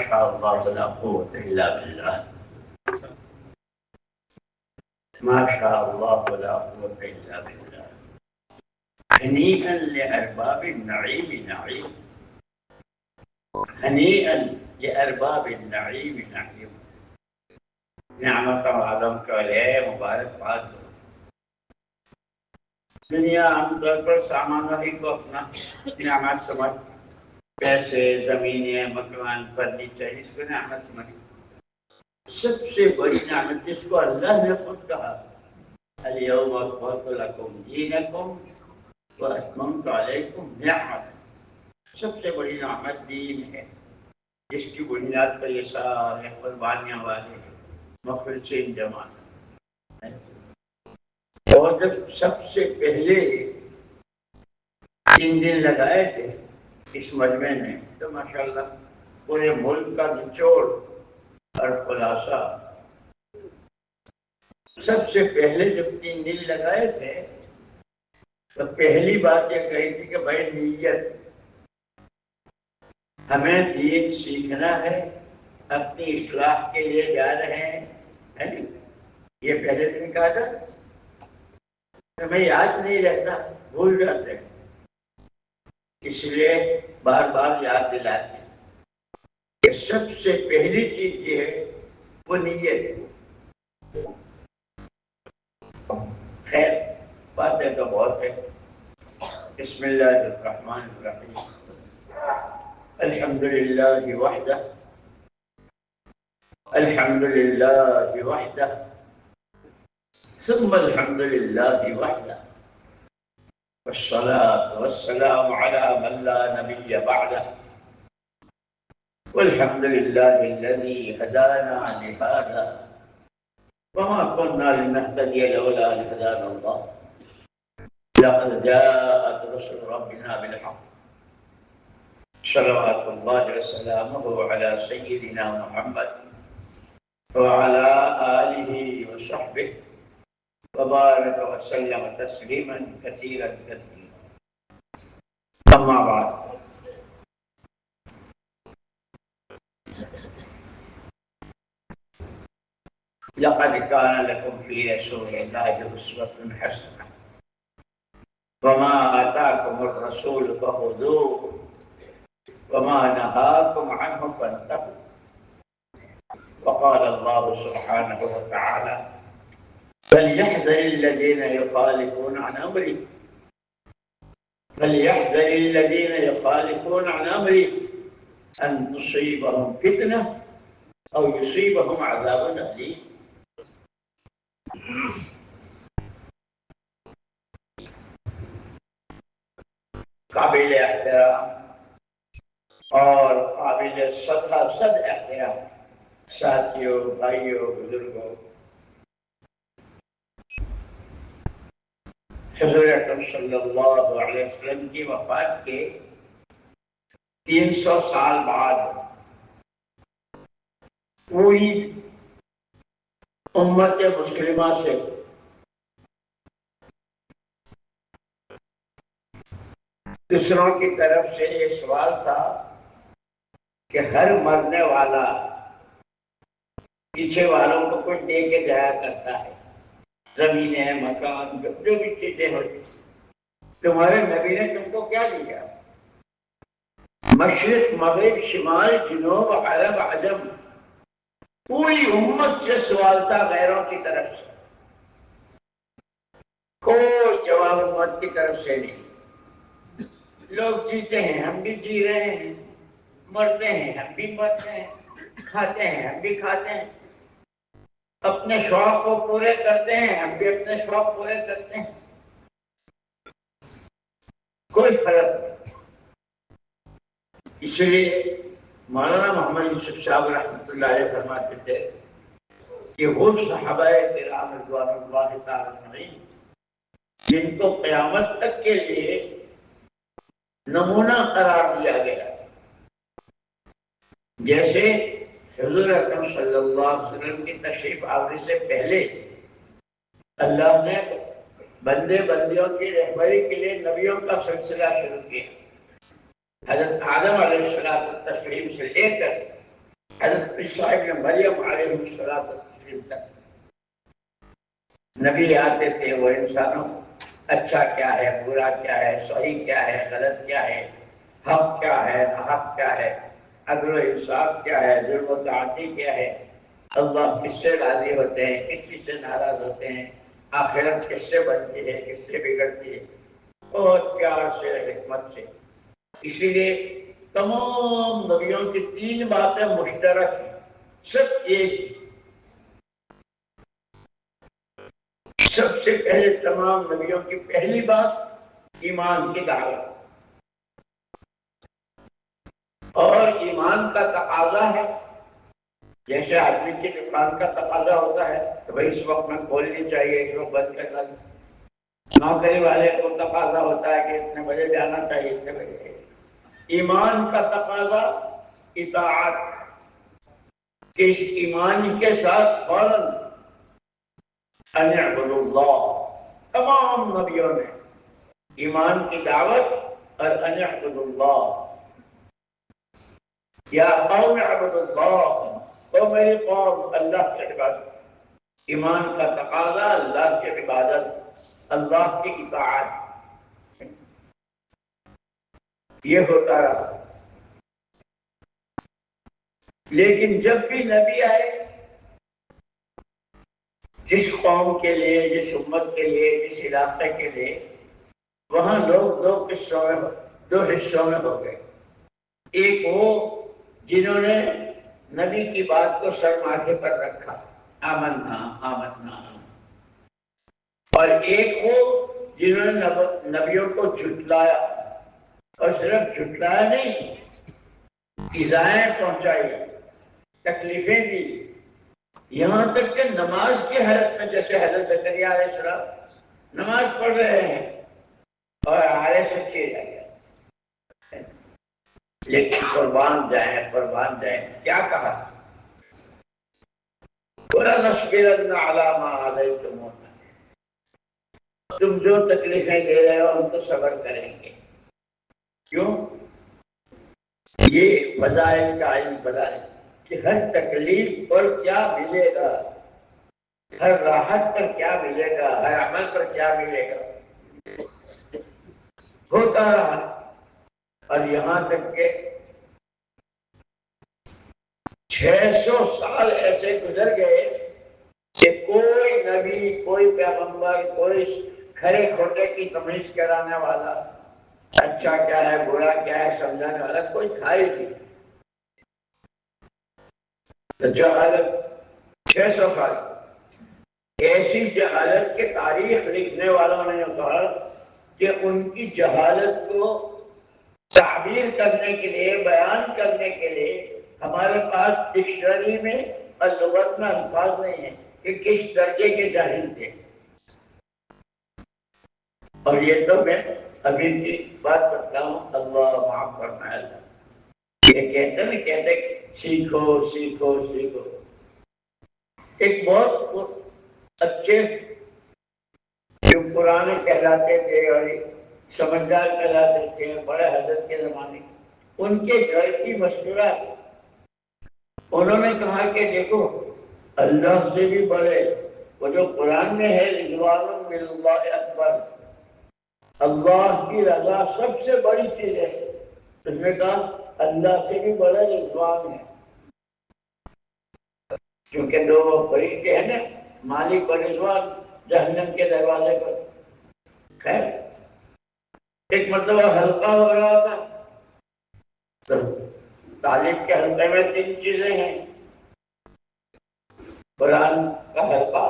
شاء الله لا قوة إلا بالله. ما شاء الله لا قوة إلا بالله. هنيئا لأرباب النعيم نعيم، هنيئا لأرباب النعيم نعيم. نعمت عالم کا لے مبارکباد ہو. دنیا عام طور پر سامان ہی کو اپنا نعمت سمجھ، پیسے، زمینیں، مکان، فرنیچر، اس کو نعمت سمجھ. سب سے بڑی نعمت جس کو اللہ نے خود کہا اليوم اکملت لکم دینکم واتممت علیکم نعمتی، سب سے بڑی نعمت دین ہے، جس کی بنیاد پر یہ سارے قربانیاں والے مخلصین جماعت ہے. اور جب سب سے پہلے 3 دن لگائے تھے اس مجمع میں تو ماشاءاللہ پورے ملک کا نچوڑ اور خلاصہ، سب سے پہلے جب 3 دن لگائے تھے تو پہلی بات یہ کہی تھی کہ بھائی نیت، ہمیں دین سیکھنا ہے، اپنی اصلاح کے لیے جا رہے ہیں، ہے نا؟ یہ پہلے دن کہا تھا، ہمیں یاد نہیں رہتا، بھول جاتے ہیں، اس لیے بار بار یاد دلاتے ہیں کہ سب سے پہلی چیز یہ ہے وہ نیت. خیر باتیں تو بہت ہے. بسم اللہ الرحمن الرحیم. الحمد للہ وحدہ، الحمد للہ وحدہ، ثم الحمد للہ وحدہ، والصلاة والسلام على من لا نبي بعده، والحمد لله الذي هدانا لهذا وما كنا لنهتدي لولا أن هدانا الله، لقد جاءت رسل ربنا بالحق، صلوات الله وسلامه على سيدنا محمد وعلى آله وصحبه وبارك وسلم تسليما كثيرا كثيرا. أما بعد، لقد كان لكم في رسول الله أسوة حسنة وما آتاكم الرسول فخذوه وما نهاكم عنه فانتهوا. وقال الله سبحانه وتعالى فليحذر الذين يخالفون عن أمره، فليحذر الذين يخالفون عن أمره أن تصيبهم فتنة أو يصيبهم عذاب أليم. قابل احترام اور قابل صد احترام ساتھیوں، بھائیوں، بزرگوں، حضور اکرم صلی اللہ علیہ وسلم کی وفات کے 300 سال بعد پوری امت مسلمہ سے دوسروں کی طرف سے یہ سوال تھا کہ ہر مرنے والا پیچھے والوں کو کچھ دے کے جایا کرتا ہے، زمینیں، مکان، جو بھی چیزیں ہوتی، تمہارے نبی نے تم کو کیا دیا؟ مشرق، مغرب، شمال، جنوب، عرب، عجم، پوری امت سے سوال تھا غیروں کی طرف سے، کوئی جواب امت کی طرف سے نہیں. لوگ جیتے ہیں، ہم بھی جی رہے ہیں، مرتے ہیں، ہم بھی مرتے ہیں، کھاتے ہیں، ہم بھی کھاتے ہیں، اپنے شوق کو پورے کرتے ہیں، ہم بھی اپنے شوق پورے کرتے ہیں، کوئی فرق نہیں. اس لیے مولانا محمد یوسف صاحب رحمۃ اللہ علیہ فرماتے تھے کہ وہ صحابہ کرام رضوان اللہ تعالی علیہم جن کو قیامت تک کے لیے نمونہ قرار دیا گیا، جیسے حضور اکرم صلی اللہ علیہ وسلم کی تشریف آوری سے پہلے اللہ نے بندے بندیوں کی رہبری کے لیے نبیوں کا سلسلہ شروع کیا. حضرت آدم علیہ السلام تشریف سے لے کر حضرت عیسیٰ ابن مریم علیہ السلام تک نبی آتے تھے، وہ انسانوں اچھا کیا ہے، برا کیا ہے، صحیح کیا ہے، غلط کیا ہے، حق کیا ہے، ناحق کیا ہے، عدل و انصاف کیا ہے، ظلم و تعدی کیا ہے، اللہ کس سے راضی ہوتے ہیں، کس چیز سے ناراض ہوتے ہیں، آخرت کس سے بنتی ہے، کس سے بگڑتی ہے، بہت پیار سے، حکمت سے. اسی لیے تمام نبیوں کی 3 باتیں مشترک ہیں، سب ایک. سب سے پہلے تمام نبیوں کی پہلی بات ایمان کی دعوت، اور ایمان کا تقاضا ہے جیسے آدمی کی دکان کا تقاضا ہوتا ہے تو بھائی اس وقت میں کھولنی چاہیے، اس وقت بند کرنا. نوکری والے کو تقاضا ہوتا ہے کہ اتنے بجے جانا چاہیے، اتنے بجے. ایمان کا تقاضا اطاعت، اس ایمان کے ساتھ فوراً ان اعبدوا اللہ. تمام نبیوں نے ایمان کی دعوت اور ان اعبدوا اللہ، یا قوم اعبدوا اللہ، او میری قوم اللہ کی عبادت. ایمان کا تقاضا اللہ کی عبادت، اللہ کی اطاعت، یہ ہوتا رہا. لیکن جب بھی نبی آئے، جس قوم کے لیے، جس امت کے لیے، جس علاقے کے لیے، وہاں لوگ دو حصوں میں ہو گئے. ایک وہ جنہوں نے نبی کی بات کو سر ماتھے پر رکھا، آمنا آمنا. اور ایک وہ جنہوں نے نبیوں کو جھٹلایا، اور صرف جھٹلایا نہیں، ایذائیں پہنچائی، تکلیفیں دی، یہاں تک کہ نماز کی حالت میں، جیسے حضرت زکریا علیہ السلام نماز پڑھ رہے ہیں اور آرے سے کیے جائے، لیکن قربان جائیں. کیا کہا؟ وَلَنَصْبِرَنَّ عَلَىٰ مَا عَادَيْتُمُونَا، تم جو تکلیفیں دے رہے ہو ہم تو صبر کریں گے. کیوں؟ یہ فضائل کا علم بتائے کہ ہر تکلیف پر کیا ملے گا، ہر راحت پر کیا ملے گا، ہر عمل پر کیا ملے گا. ہوتا رہا، اور یہاں تک کہ 600 سال ایسے گزر گئے کہ کوئی نبی، کوئی پیغمبر، کوئی کھرے کھوٹے کی تمیز کرانے والا، اچھا کیا ہے برا کیا ہے سمجھانے والا کوئی تھا ہی نہیں. جہالت 600 سال، ایسی جہالت کے تاریخ لکھنے والوں نے کہا کہ ان کی جہالت کو تعبیر کرنے کے لیے، بیان کرنے کے لیے ہمارے پاس ڈکشنری میں اور لغت میں الفاظ نہیں ہیں کہ کس درجے کے جاہل تھے. اور یہ تو میں ابھی کی بات کرتا ہوں، اللہ معاف فرمائے. یہ کہتے سیکھو سیکھو سیکھو. ایک بہت اچھے جو پرانے کہلاتے تھے اور سمجھدار کہلاتے تھے، بڑے حضرت کے زمانے، ان کے گھر کی مشورات، انہوں نے کہا کہ دیکھو اللہ سے بھی بڑے وہ جو قرآن میں ہے، رضوان من اللہ اکبر، اللہ کی رضا سب سے بڑی چیز ہے. اس نے کہا اللہ سے بھی بڑا رضوان ہے، کیونکہ دو فرشتے ہیں نا، مالک و رضوان، جہنم کے دروازے پر. خیر، ایک مرتبہ حلقہ ہو رہا تھا، تو طالب کے حلقے میں 3 چیزیں ہیں: قرآن کا حلقہ،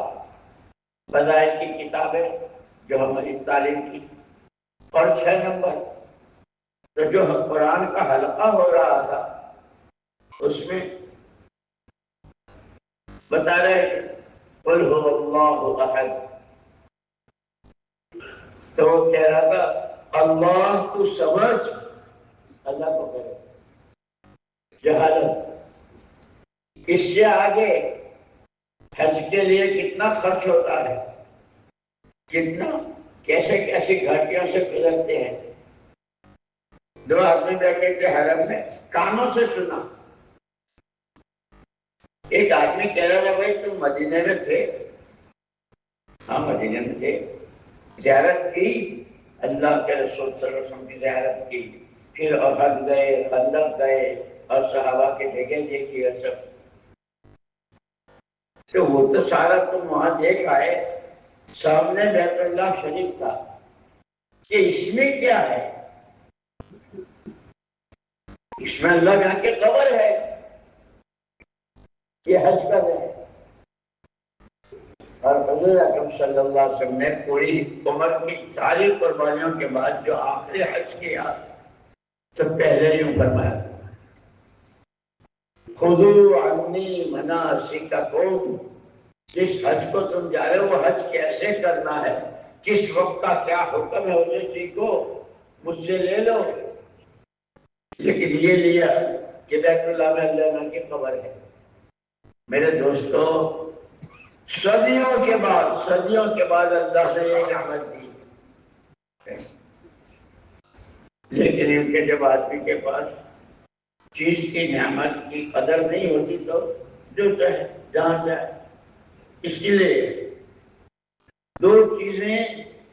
فضائل کی کتابیں جو ہماری تعلیم کی، اور 6 نمبر. تو جو قرآن کا حلقہ ہو رہا تھا اس میں بتا رہے قل هو اللہ احد. تو وہ کہہ رہا تھا اللہ کو سمجھ، اللہ کو کرے. جہالت. اس سے آگے حج کے لیے کتنا خرچ ہوتا ہے، کتنا کیسے کیسی گھاٹیوں سے گزرتے ہیں. 2 آدمی بیٹھے تھے حرم میں، کانوں سے سنا ایک آدمی کہہ رہا تھا بھائی تم مدینے میں تھے؟ ہاں مدینے میں تھے، زیارت کی، اللہ کے رسول صلی اللہ علیہ وسلم کی زیارت کی، پھر احد گئے، خندق گئے اور صحابہ کے جگہ دیکھی اور سب، تو وہ تو سارا تم وہاں دیکھ آئے، سامنے بیت اللہ شریف تھا، کہ اس میں کیا ہے؟ اس میں اللہ یہاں کے قبر ہے، یہ حج کر رہے ہیں۔ اور حضور اکرم صلی اللہ علیہ وسلم نے پوری عمر کی ساری قربانیوں کے بعد جو آخری حج کیا تو پہلے یوں فرمایا، خذوا عنی مناسککم، جس حج کو تم جا رہے ہو وہ حج کیسے کرنا ہے، کس وقت کا کیا حکم ہے اسے سیکھو، مجھ سے لے لو۔ لیکن یہ لیا کہ بیت اللہ میں اللہ کی قبر ہے۔ میرے دوستو، صدیوں کے بعد اللہ نے یہ نعمت دی، لیکن ان کے جب آدمی کے پاس چیز کی نعمت کی قدر نہیں ہوتی تو جو چاہے جان جائے۔ اس لیے دو چیزیں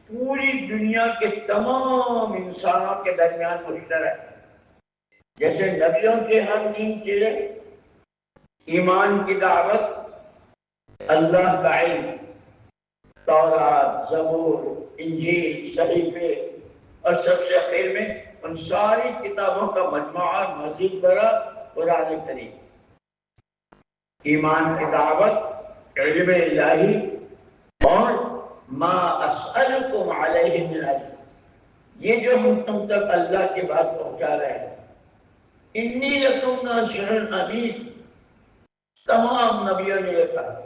پوری دنیا کے تمام انسانوں کے درمیان مشترک ہیں، جیسے نبیوں کے ہم 3 چیزیں، ایمان کی دعوت، اللہ کا علم، تورات، زبور، انجیل، صحیفے، اور سب سے اخیر میں ان ساری کتابوں کا مجموعہ مزید برا قرآن کریم۔ ایمان کی دعوت، علم الہی، اور ما اسألکم علیہ من اجر، یہ جو ہم تم تک اللہ کی بات پہنچا رہے ہیں، انی لکم ناصح امین، تمام نبیوں نے یہ کہا،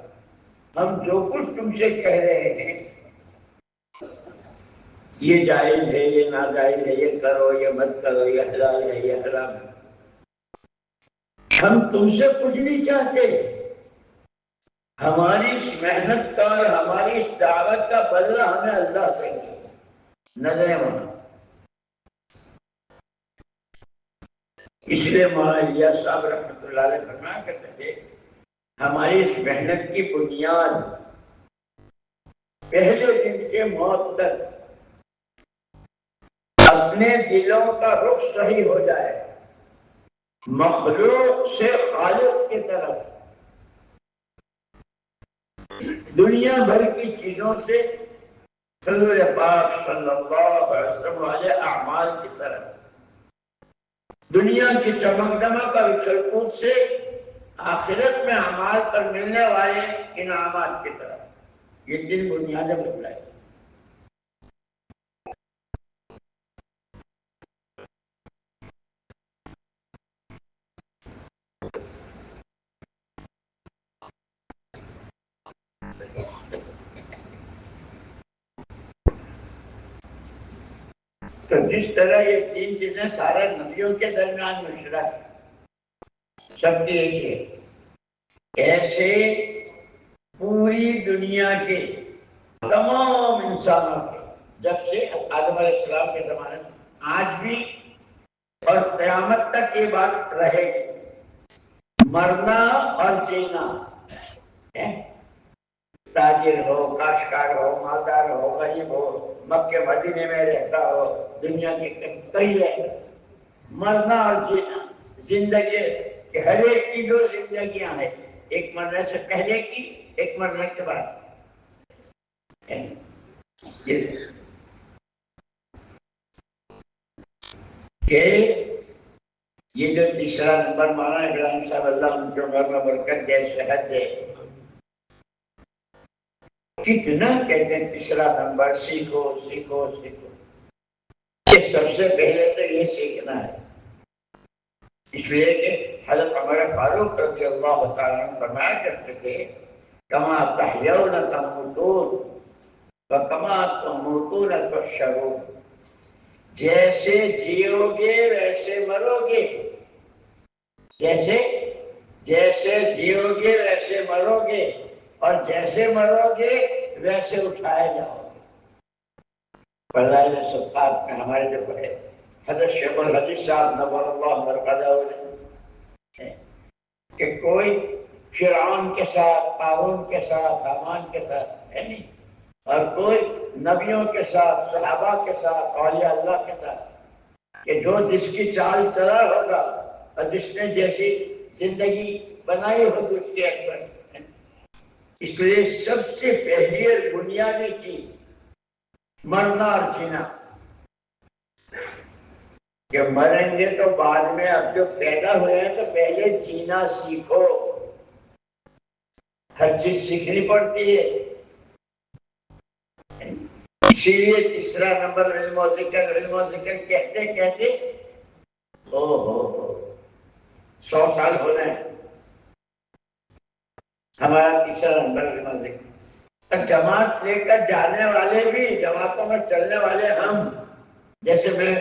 ہم جو کچھ تم سے کہہ رہے ہیں یہ جائز ہے، یہ ناجائز ہے، یہ کرو، یہ مت کرو، یہ حلال ہے، یہ حرام ہے، ہم تم سے کچھ نہیں چاہتے، ہماری اس محنت کا اور ہماری اس دعوت کا بدلہ ہمیں اللہ دے گا، نظر وہاں۔ اس لیے مولانا الیاس صاحب رحمۃ اللہ علیہ فرمایا کرتے تھے، ہماری اس محنت کی بنیاد پہلے دن سے موت تک اپنے دلوں کا رخ صحیح ہو جائے، مخلوق سے خالق کی طرف، دنیا بھر کی چیزوں سے حضور پاک صلی اللہ علیہ وسلم والے اعمال کی طرف، دنیا کی چمک دمک اور اچھل کود سے آخرت میں اعمال پر ملنے والے انعامات کی طرف، یہ 3 بنیادیں بتلائیں۔ تو جس طرح یہ 3 چیزیں سارے نبیوں کے درمیان مشترک، سب کی ایک ہے، ایسے پوری دنیا کے تمام انسانوں کے، جب سے آدم علیہ السلام کے زمانے سے آج بھی اور قیامت تک یہ بات رہے گی، مرنا اور جینا، تاجر ہو، کاشتکار ہو، مالدار ہو، غریب ہو، مکے مدینے میں رہتا ہو، دنیا کے کئی رہتا، مرنا اور جینا، زندگی کہ ہر ایک کی 2 زندگیاں ہیں، ایک مرنے سے پہلے کی، ایک مرنے کے بعد۔ کہ یہ جو تیسرا نمبر مولانا ابراہیم صاحب اللہ ان کے عمر میں برکت دے، صحت دے، کتنا کہتے ہیں تیسرا نمبر سیکھو سیکھو سیکھو، یہ سب سے پہلے تو یہ سیکھنا ہے، اس لیے کہ حضرت عمر فاروق رضی اللہ تعالیٰ عنہ فرمایا کرتے تھے، کما تحیون تموتون وکما تموتون تحشرون، جیسے جیو گے ویسے مرو گے، جیسے جیو گے ویسے مرو گے، اور جیسے مرو گے ویسے اٹھائے جاؤ گے۔ فضائل صدقات میں ہمارے جو ہے حضرت شیخ الحدیث صاحب نور اللہ مرقدہ کہ کوئی فرعون کے ساتھ، قارون کے ساتھ، حامان کے ساتھ ہے نہیں، اور کوئی نبیوں کے ساتھ، صحابہ کے ساتھ، اولیاء اللہ کے ساتھ، کہ جو جس کی چال چلا ہوگا اور جس نے جیسی زندگی بنائی ہوگی اس کے اکبر. اس لیے سب سے پہلی اور بنیادی چیز مرنا اور جینا، کہ مریں گے تو بعد میں، اب جو پیدا ہوئے ہیں تو پہلے جینا سیکھو. ہر چیز سیکھنی پڑتی ہے. اسی لیے تیسرا نمبر علم و ذکر. علم و ذکر کہتے کہتے او ہو 100 سال ہو رہے ہیں. ہمارا تیسرا نمبر علم و ذکر. جماعت لے کر جانے والے بھی، جماعتوں میں چلنے والے ہم، جیسے میں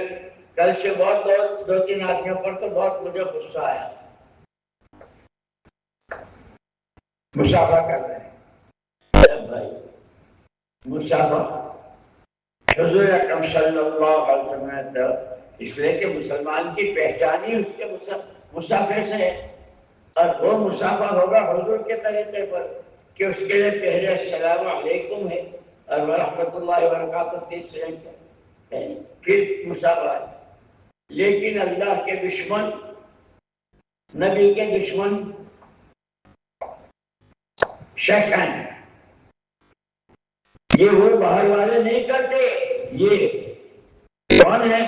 کل سے بہت 2-3 آدمیوں پر تو بہت مجھے غصہ آیا. مصافحہ کر رہے ہیں بھائی، مصافحہ حضور اکرم صلی اللہ علیہ وسلم نے، اس لیے کہ مسلمان کی پہچان ہی اس کے مصافحے سے ہے. اور وہ مصافحہ ہوگا حضور کے طریقے پر، کہ اس کے لیے پہلے السلام علیکم ہے اور ورحمۃ اللہ وبرکاتہ تیسرے ہے، پھر مصافحہ ہے. لیکن اللہ کے دشمن، نبی کے دشمن شیطان، یہ وہ باہر والے نہیں کرتے. یہ کون ہے؟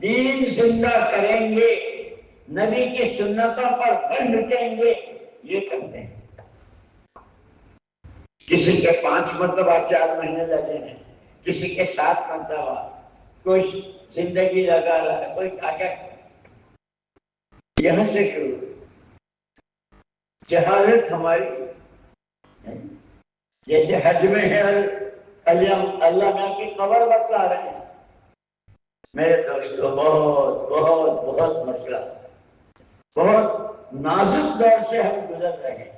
دین زندہ کریں گے، نبی کی سنتوں پر بن مٹیں گے، یہ کرتے ہیں. کسی کے 5 مرتبہ 4 مہینے لگے ہیں، کسی کے 7 مرتبہ، کوئی زندگی لگا رہا ہے، کوئی کیا. یہاں سے شروع. جہالت ہماری، جیسے حج میں ہے اللہ میں کی قبر بتلا رہے ہیں. میرے دوستوں بہت بہت بہت مسئلہ، بہت نازک دور سے ہم گزر رہے ہیں.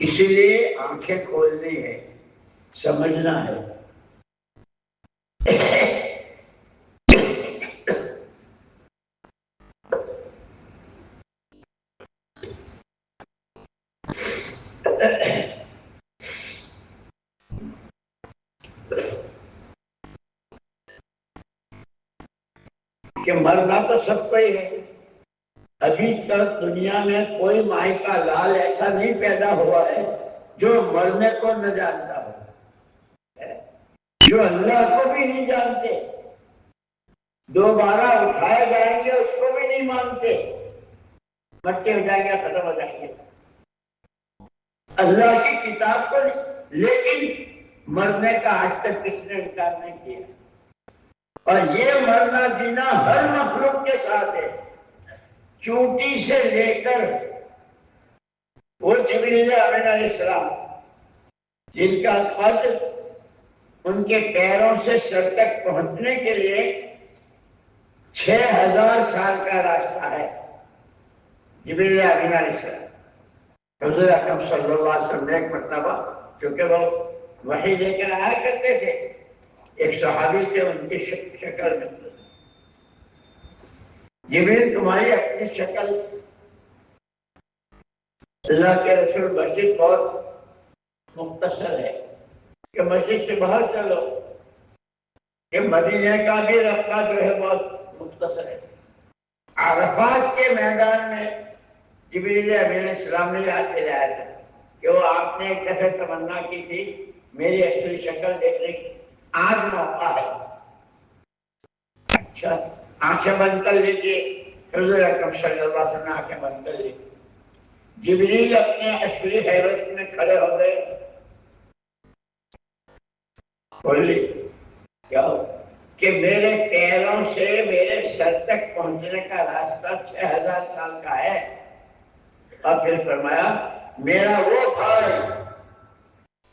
اسی لیے آنکھیں کھولنی ہے، سمجھنا ہے. کہ مرنا تو سب کو ہی ہے. ابھی تک دنیا میں کوئی مائی کا لال ایسا نہیں پیدا ہوا ہے جو مرنے کو نہ جانتا ہو، جو اللہ کو بھی نہیں جانتے. دوبارہ اٹھائے جائیں گے اس کو بھی نہیں مانتے. مٹی ہو جائیں گے، ختم ہو جائیں گے، اللہ کی کتاب کو نہیں. لیکن مرنے کا آج تک کس نے انکار نہیں کیا. اور یہ مرنا جینا ہر مخلوق کے ساتھ ہے، چونٹی سے لے کر وہ جبریل امین علیہ السلام جن کا قد ان کے پیروں سے سر تک پہنچنے کے لیے 6000 سال کا راستہ ہے. جبریل امین علیہ السلام حضور اکرم صلی اللہ علیہ وسلم نے ایک مرتبہ، کیونکہ وہ وحی لے کر آیا کرتے تھے، ایک صحابی تھے، ان کی شکل میں، جبریل تمہاری اپنی شکل، اللہ کے رسول مسجد بہت مختصر ہے کہ مسجد سے باہر چلو، کہ مدینے کا بھی رفتہ جو ہے بہت مختصر ہے. عرفات کے میدان میں جبریل امین علیہ السلام نے یاد دلایا تھا کہ وہ آپ نے ایک دفعہ تمنا کی تھی میری اصلی شکل دیکھنے کی، آج موقع ہے. اچھا آنکھیں بند کر لیجیے. حضور اکرم صلی اللہ علیہ وسلم نے آنکھیں بند کر لی. جبریل اپنے اصلی حیرت میں کھڑے ہو گئے. بولی کیا ہو؟ کہ میرے پیروں سے میرے سر تک پہنچنے کا راستہ 6000 سال کا ہے. اور پھر فرمایا میرا وہ بھائی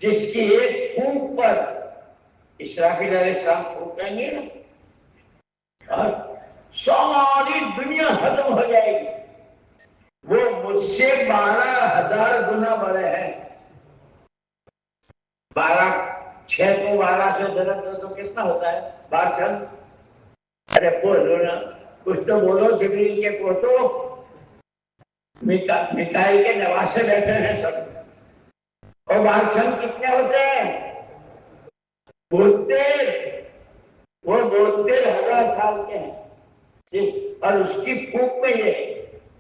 جس کی ایک پھونک پر اسرافیل علیہ السلام پھونکیں گے نا اور ساری دنیا ختم ہو جائے گی، وہ مجھ سے 12000 گنا بڑے ہیں. 6 کو 12 سے ضرب دو تو کتنا ہوتا ہے؟ 12. ارے بولو نا، کچھ تو بولو جبریل کے پوتو. میکائیل کے نواسے بیٹھے ہیں سب، اور بادشاہ کتنے ہوتے ہیں؟ 72، وہ 72,000 سال کے ہیں جی۔ اور اس کی پھونک میں یہ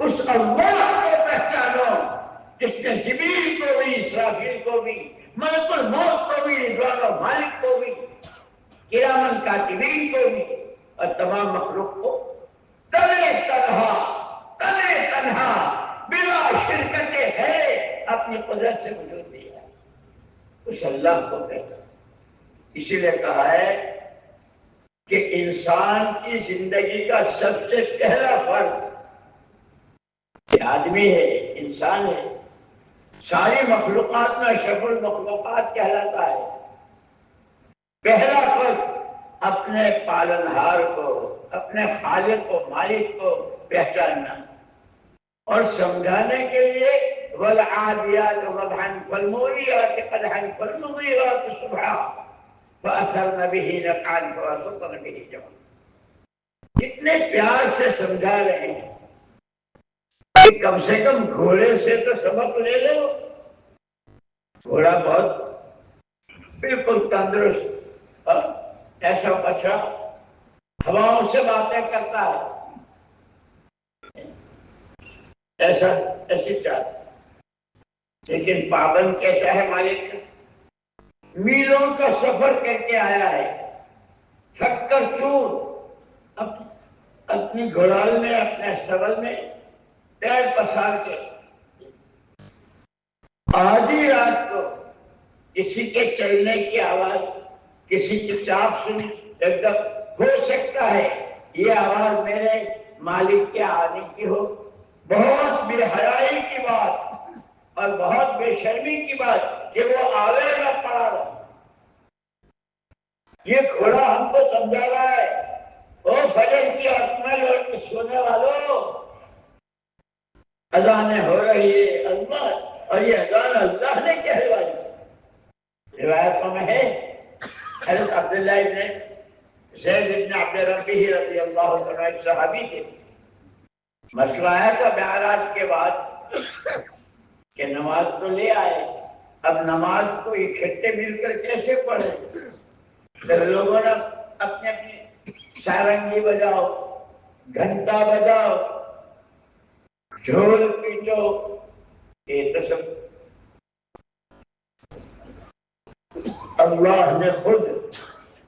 اس اللہ کو پہچانو جس نے جبریل کو بھی، اسرافیل کو بھی، ملک الموت کو بھی، رضوان و مالک کو بھی، کرامن کاتبین کو بھی، اور تمام مخلوق کو تنے تنہا بلا شرکت ہے اپنی قدرت سے وجود دیا، اس اللہ کو کہتا۔ اسی لیے کہا ہے کہ انسان کی زندگی کا سب سے پہلا فرض یہ آدمی ہے، انسان ہے، ساری مخلوقات میں اشرف المخلوقات کہلاتا ہے۔ پہلا فرض اپنے پالنہار کو، اپنے خالق و مالک کو پہچاننا، اور سمجھانے کے لیے والعادیات ضبحا فالموریات قدحا فالمغیرات صبحا فأثرن به نقعا فوسطن به جمعا۔ اتنے پیار سے سمجھا رہے ہیں کہ کم سے کم گھوڑے سے تو سبق لے لو۔ گھوڑا بہت بالکل تندرست اور ایسا بچہ ہواؤں سے باتیں کرتا ہے، ایسی چاہتا، لیکن پابند کیسا ہے مالک کا؟ میلوں کا سفر کر کے آیا ہے، تھک کر چور اپنی گھوڑال میں، اپنے سبل میں پیر پسار کے آدھی رات کو کسی کے چلنے کی آواز، کسی کی چاپ سنی، ایک دم ہو سکتا ہے یہ آواز میرے مالک کے آنے کی ہو۔ بہت بے حیائی کی بات اور بہت بے شرمی کی بات کہ وہ آوے نہ پڑا رہا۔ یہ گھوڑا ہم کو سمجھا رہا ہے، او فجر کی آسمان لوٹ کے سونے والوں، اذانیں ہو رہی ہے اللہ، اور یہ اذان اللہ نے کہلوائی۔ روایتوں میں ہے حضرت عبداللہ ابن زید ابن عبد ربیہ رضی اللہ عنہ ایک صحابی تھے، مسئلہ آیا تھا معراج کے بعد کہ نماز تو لے آئے، اب نماز کو اکٹھے مل کر کیسے پڑھے؟ پھر لوگوں نے اپنے اپنے سارنگی بجاؤ، گھنٹا بجاؤ، ڈھول پیٹو، یہ تو سب اللہ نے خود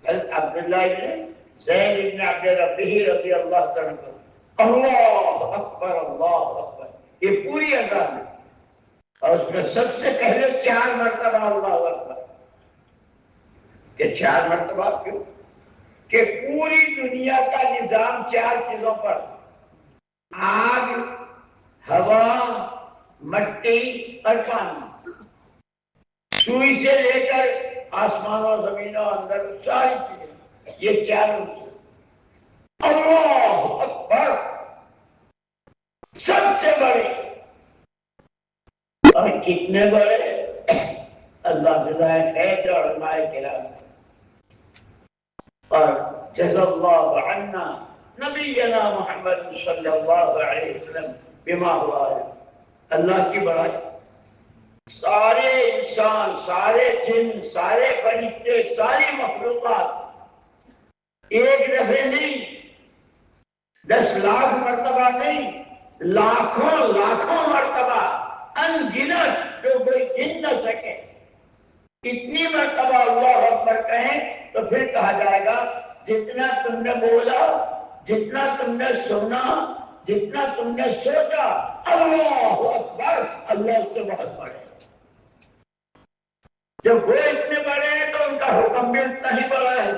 حضرت عبداللہ ابن زید ابن عبد ربیہ رضی اللہ عنہ اللہ اکبر اللہ اکبر، یہ پوری اذان ہے، اور اس میں سب سے پہلے 4 مرتبہ اللہ اکبر۔ کہ 4 مرتبہ کیوں؟ کہ پوری دنیا کا نظام 4 چیزوں پر، آگ، ہوا، مٹی اور پانی، سوئی سے لے کر آسمانوں زمینوں اندر ساری چیزیں، یہ 4 اللہ اکبر سب سے بڑے، اور کتنے بڑے؟ اللہ جزائے خیر علماء کرام اور جزا اللہ عنا نبینا محمد صلی اللہ علیہ وسلم بما ہوا ہے۔ اللہ کی بڑائی، سارے انسان، سارے جن، سارے فرشتے، ساری مخلوقات ایک دفعہ نہیں، 10 لاکھ مرتبہ نہیں، لاکھوں مرتبہ، ان گنت جو کوئی گن نہ سکے، اتنی مرتبہ اللہ اکبر کہیں تو پھر کہا جائے گا جتنا تم نے بولا، جتنا تم نے سنا، جتنا تم نے سوچا، اللہ اکبر، اللہ سے بہت بڑے۔ جب وہ اتنے بڑے ہیں تو ان کا حکم بھی اتنا ہی بڑا ہے،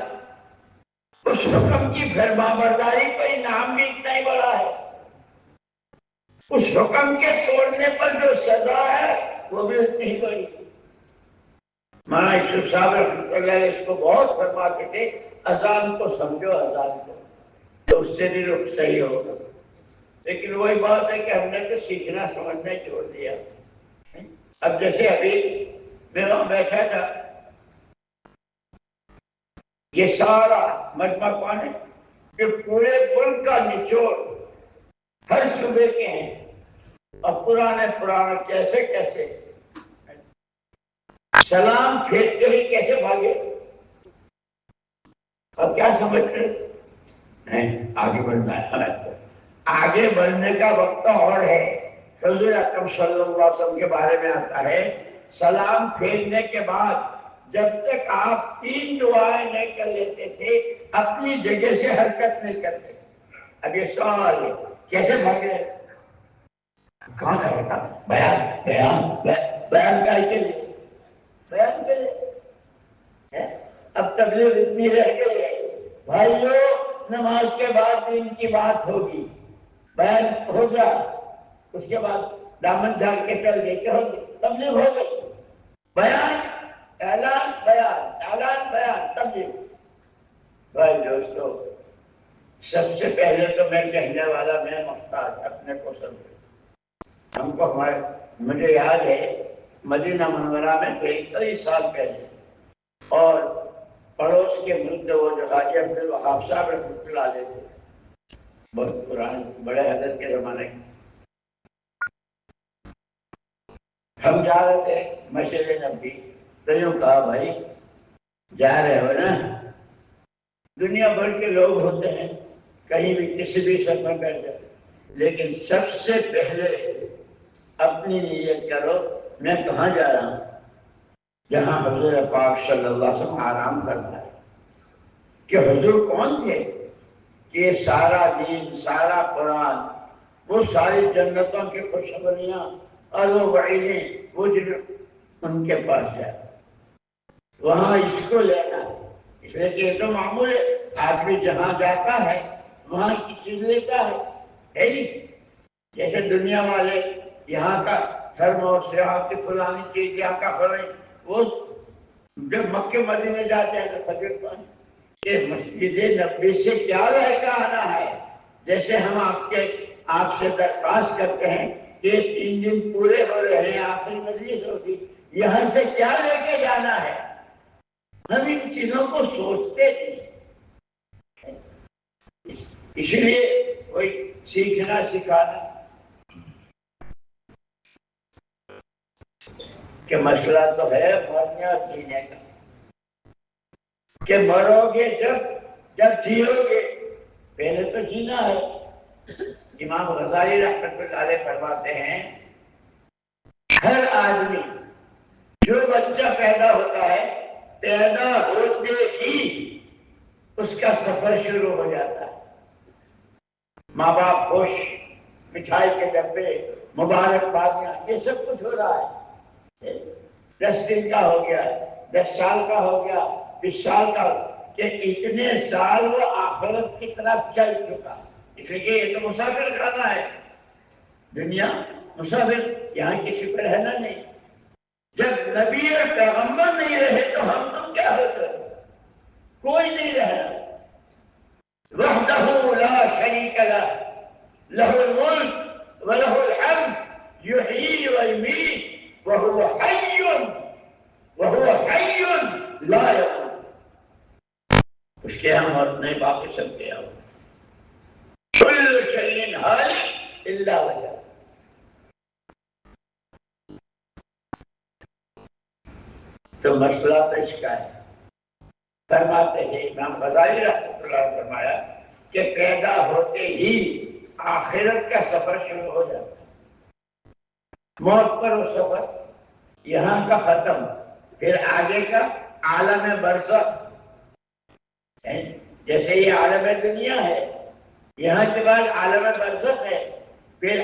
اس حکم کی فرمانبرداری کا انعام بھی اتنا ہی بڑا ہے، اس حکم کے توڑنے پر جو سزا ہے وہ بھی اتنی ہی بڑی ہے۔ مولانا یوسف صاحب رحمۃ اللہ علیہ اس کو بہت فرماتے تھے، اذان کو سمجھو، اذان کو، تو اس سے بھی رخ صحیح ہوگا۔ لیکن وہی بات ہے کہ ہم نے تو سیکھنا سمجھنا چھوڑ دیا۔ اب جیسے ابھی میں وہاں بیٹھا تھا، یہ سارا مجمع کون ہے کہ پورے ملک کا نچوڑ ہر صوبے کے ہیں، اور پرانے کیسے کیسے سلام پھینکتے ہی کیسے بھاگے، اور کیا سمجھتے ہیں آگے بڑھنا ہے۔ آگے بڑھنے کا وقت اور ہے۔ حضور اکرم صلی اللہ علیہ وسلم کے بارے میں آتا ہے سلام پھیرنے کے بعد جب تک آپ 3 دعائیں نہیں کر لیتے تھے اپنی جگہ سے حرکت نہیں کرتے۔ اب یہ سوال ہے کیسے بھاگے؟ کہاں کا بیٹا بیان کا کے لیے بیان کے لیے اب تبلیغ اتنی رہ گئی ہے بھائیو، نماز کے بعد دین کی بات ہوگی، بیان ہوگا، اس کے بعد دامن جھاڑ کے چل گئے کیا ہوگی؟ تبلیغ ہو گئی، بیان اعلان بیان تبلیغ۔ بھائی دوستو، سب سے پہلے تو میں کہنے والا میں محتاج اپنے کو سمجھ، ہم کو مجھے یاد ہے مدینہ منورہ میں تھے کئی سال پہلے، اور پڑوس کے ملک وہ جو حاجی عبد الوہاب صاحب رحمۃ اللہ علیہ تھے، بہت پرانے بڑے حضرت کے زمانے کے، ہم جا رہے تھے مسجد نبوی، تو یوں کہا بھائی جا رہے ہو نا، دنیا بھر کے لوگ ہوتے ہیں کہیں بھی کسی بھی سفر کر جائے، لیکن سب سے پہلے اپنی نیت کرو میں کہاں جا رہا ہوں؟ جہاں حضور پاک صلی اللہ علیہ وسلم آرام کرتا ہے۔ کہ حضور کون تھے؟ کہ سارا دین، سارا قرآن، وہ ساری جنتوں کی خوشخبریاں اور وہ وعیدیں، وہ جن ان کے پاس جائے وہاں اس کو لینا ہے۔ اس لیے کہ یہ تو معمول ہے، آدمی جہاں جاتا ہے وہاں کی چیز لیتا ہے نہیں؟ جیسے دنیا والے یہاں کا تھرموس، یہاں کی فلانی چیز، یہاں کا فلانی، وہ جب مکے مدینے جاتے ہیں تو فجر پانی کہ مسجد نبوی سے کیا لے کے آنا ہے؟ جیسے ہم آپ سے درخواست کرتے ہیں کہ 3 دن پورے ہو رہے ہیں، آخری مجلس ہوگی، یہاں سے کیا لے کے جانا ہے؟ ہم ان چیزوں کو سوچتے نہیں، اس لیے کوئی سیکھنا سکھانا کہ مسئلہ تو ہے مرنے اور جینے کا، کہ مرو گے جب جیو گے، پہلے تو جینا ہے۔ امام غزالی رحمۃ اللہ علیہ فرماتے ہیں ہر آدمی جو بچہ پیدا ہوتا ہے پیدا ہوتے ہی اس کا سفر شروع ہو جاتا ہے۔ ماں باپ خوش، مٹھائی کے ڈبے، مبارکبادیاں، یہ سب کچھ ہو رہا ہے۔ 10 دن کا ہو گیا، 10 سال کا ہو گیا، 20 سال کا، کہ اتنے سال وہ آخرت کی طرف چل چکا۔ اس لیے یہ تو مسافر خانہ ہے دنیا، مسافر، یہاں کسی پر رہنا نہیں۔ جب نبی اور پیغمبر نہیں رہے تو ہم تم کیا ہوتے؟ کوئی نہیں رہنا۔ وحدہ لا شریک لہ، لہ الملک ولہ الحمد یحیی ویمیت وہو حی لا یموت۔ اس کے ہم موت نہیں، باقی سب کے ہم کل شیء ہالک الا وجہہ۔ تو مسئلہ تو اس کا ہے۔ فرماتے ہیں امام غزالی رحمۃ اللہ نے فرمایا کہ پیدا ہوتے ہی آخرت کا سفر شروع ہو جاتا ہے۔ موت پر وہ سفر یہاں کا ختم، پھر آگے کا عالم برزخ، جیسے یہ عالم دنیا ہے، یہاں کے بعد عالم برزخ ہے، پھر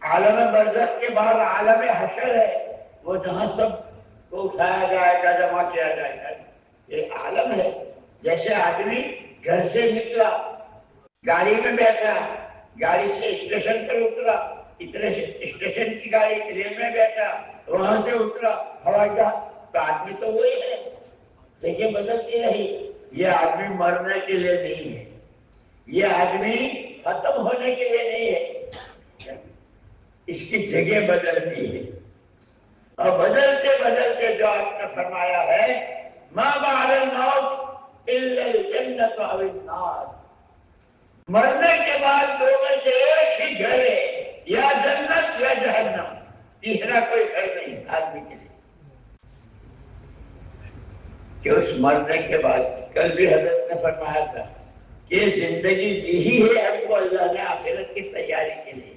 عالم برزخ کے بعد عالم حشر ہے، وہ جہاں سب کو اٹھایا جائے گا، جمع کیا جائے گا۔ یہ عالم ہے۔ جیسے آدمی گھر سے نکلا، گاڑی میں بیٹھا، گاڑی سے اسٹیشن پر اترا، اسٹیشن کی گاڑی ٹرین میں بیٹھا، وہاں سے اترا ہوائی جہاز، تو آدمی تو وہی ہے، جگہ بدلتی رہی۔ یہ آدمی مرنے کے لیے نہیں ہے، یہ آدمی ختم ہونے کے لیے نہیں ہے، اس کی جگہ بدلتی ہے۔ اور بدلتے بدلتے جو آپ نے فرمایا ہے ما بعد الموت الا الجنت او النار، مرنے کے بعد دو میں سے ایک ہی گھر ہے، یا جنت یا جہنم، تیسرا کوئی گھر نہیں آدمی کے لیے. کہ اس مرنے کے بعد کل بھی حضرت نے فرمایا تھا کہ زندگی دی ہی ہے ہم کو اللہ نے آخرت کی تیاری کے لیے.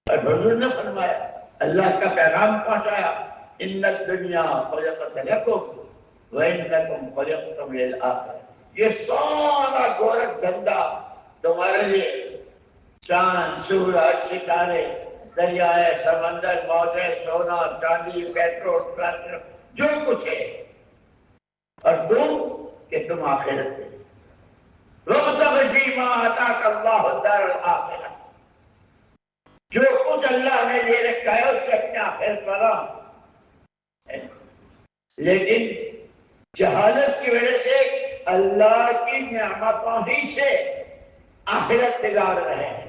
اور حضور نے فرمایا، اللہ کا پیغام پہنچایا، ان الدنیا خلقت لکم وانکم خلقتم للآخرہ. یہ سارا گورکھ دھندا تمہارے لیے، چاند سورج ستارے دریائے سمندر موجیں سونا چاندی پیٹرول پلاسٹر جو کچھ ہے، اور تم کہ تم آخرت ہے. وابتغ فیما آتاک اللہ الدار الآخرہ، جو کچھ اللہ نے لے رکھا ہے اس سے اپنے آخرت والا. لیکن جہالت کی وجہ سے اللہ کی نعمتوں ہی سے آخرت بگاڑ رہے ہیں.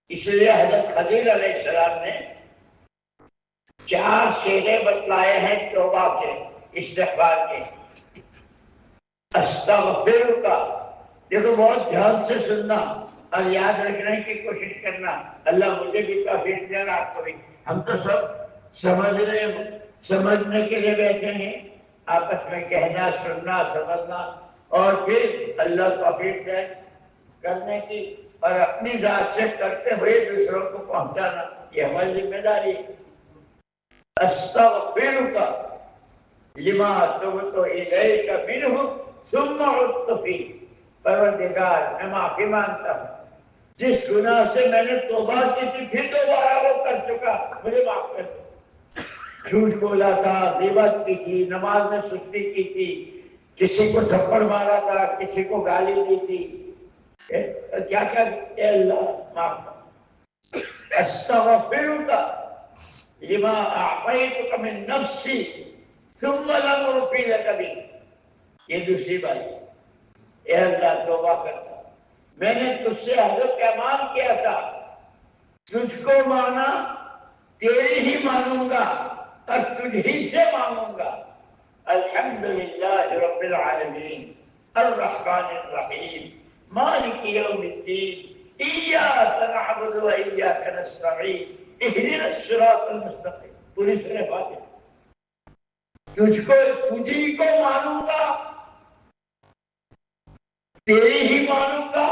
اس لیے حضرت خضر علیہ السلام نے 4 شعریں بتلائے ہیں توبہ کے، استغفار کے. استغفر کا، دیکھو بہت دھیان سے سننا اور یاد رکھنے کی کوشش کرنا. اللہ مجھے بھی توفیق دے، آپ کو بھی. ہم تو سب سمجھنے کے لیے بیٹھے ہیں، آپس میں کہنا سننا سمجھنا، اور پھر اللہ توفیق دے کرنے کی، اور اپنی ذات سے کرتے ہوئے دوسروں کو پہنچانا، یہ ہماری ذمہ داری ہے. استغفرک لما تبت الیک منہ ثم عدت فیہ، پروردگار میں معافی مانگتا ہوں جس گناہ سے میں نے توبہ کی تھی پھر دوبارہ وہ کر چکا، مجھے معاف کر دو. جھوٹ بولا تھا، غیبت کی تھی، نماز میں سستی کی تھی، کسی کو تھپڑ مارا تھا، کسی کو گالی دی تھی، کیا کیا اے اللہ معاف کر. استغفرک لما اعطیتک من نفسی ثم لم ارفی لک بہ. یہ دوسری بات ہے. اے اللہ توبہ کرتا ہوں، میں نے تجھ سے عہد و پیمان کیا تھا، تجھ کو مانا تیری ہی مانوں گا اور تجھ ہی سے مانگوں گا. الحمدللہ رب العالمین الرحمن الرحیم مالک یوم الدین ایاک نعبد و ایاک نستعین اہدنا الصراط المستقیم. پوری سورہ فاتحہ. تجھی کو مانوں گا، تیری ہی مانوں گا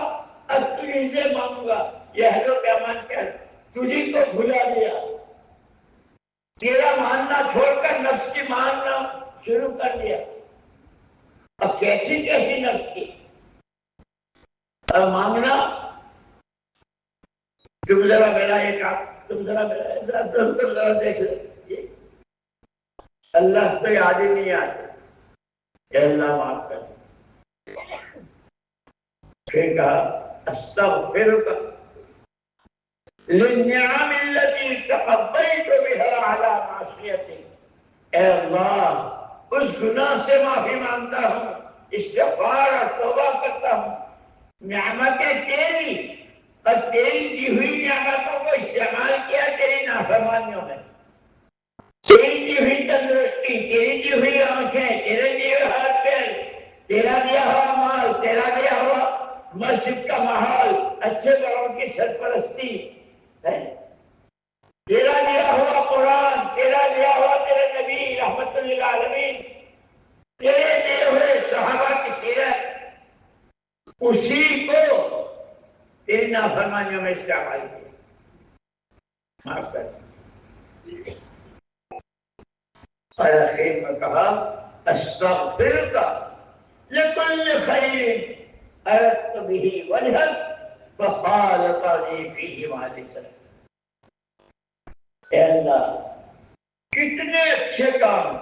اور تجھی سے مانوں گا. یہ ہے جو پیمان کیا ہے، تجھی کو بھلا دیا، تیرا ماننا چھوڑ کر نفس کی ماننا شروع کر دیا. اب کیسی کیسی نفس کی اور مانگنا. تم ذرا میرا یہ کام، تم ذرا دیکھ لو. اللہ تو یاد ہی نہیں آتے. اے اللہ معاف کر. پھر کہا استغفرک للنعم التي تقضيت بها على معصيتك. اے اللہ اس گناہ سے معافی مانگتا ہوں، استغفار اور توبہ کرتا ہوں. نعمتیں تیری اور تیری دی ہوئی نعمتوں کو استعمال کیا تیری نافرمانیوں میں. تیری دی ہوئی تندرستی، تیری دی ہوئی آنکھیں، تیرے دیے ہوئے ہاتھ پیر، تیرا دیا ہوا مال، تیرا دیا ہوا مسجد کا ماحول، اچھے بڑوں کی سرپرستی، تیرا دیا ہوا قرآن، تیرا دیا ہوا تیرے نبی رحمت للعالمین، تیرے دیے ہوئے صحابہ کی سیرت، اسی کو تیری نافرمانیوں میں استعمال کیا. معاف کر. اور اخیر میں کہا استغفرک لکل خیر اردت بہ وجہک فخالطنی فیہ مع الاسلام. اے اللہ کتنے اچھے کام.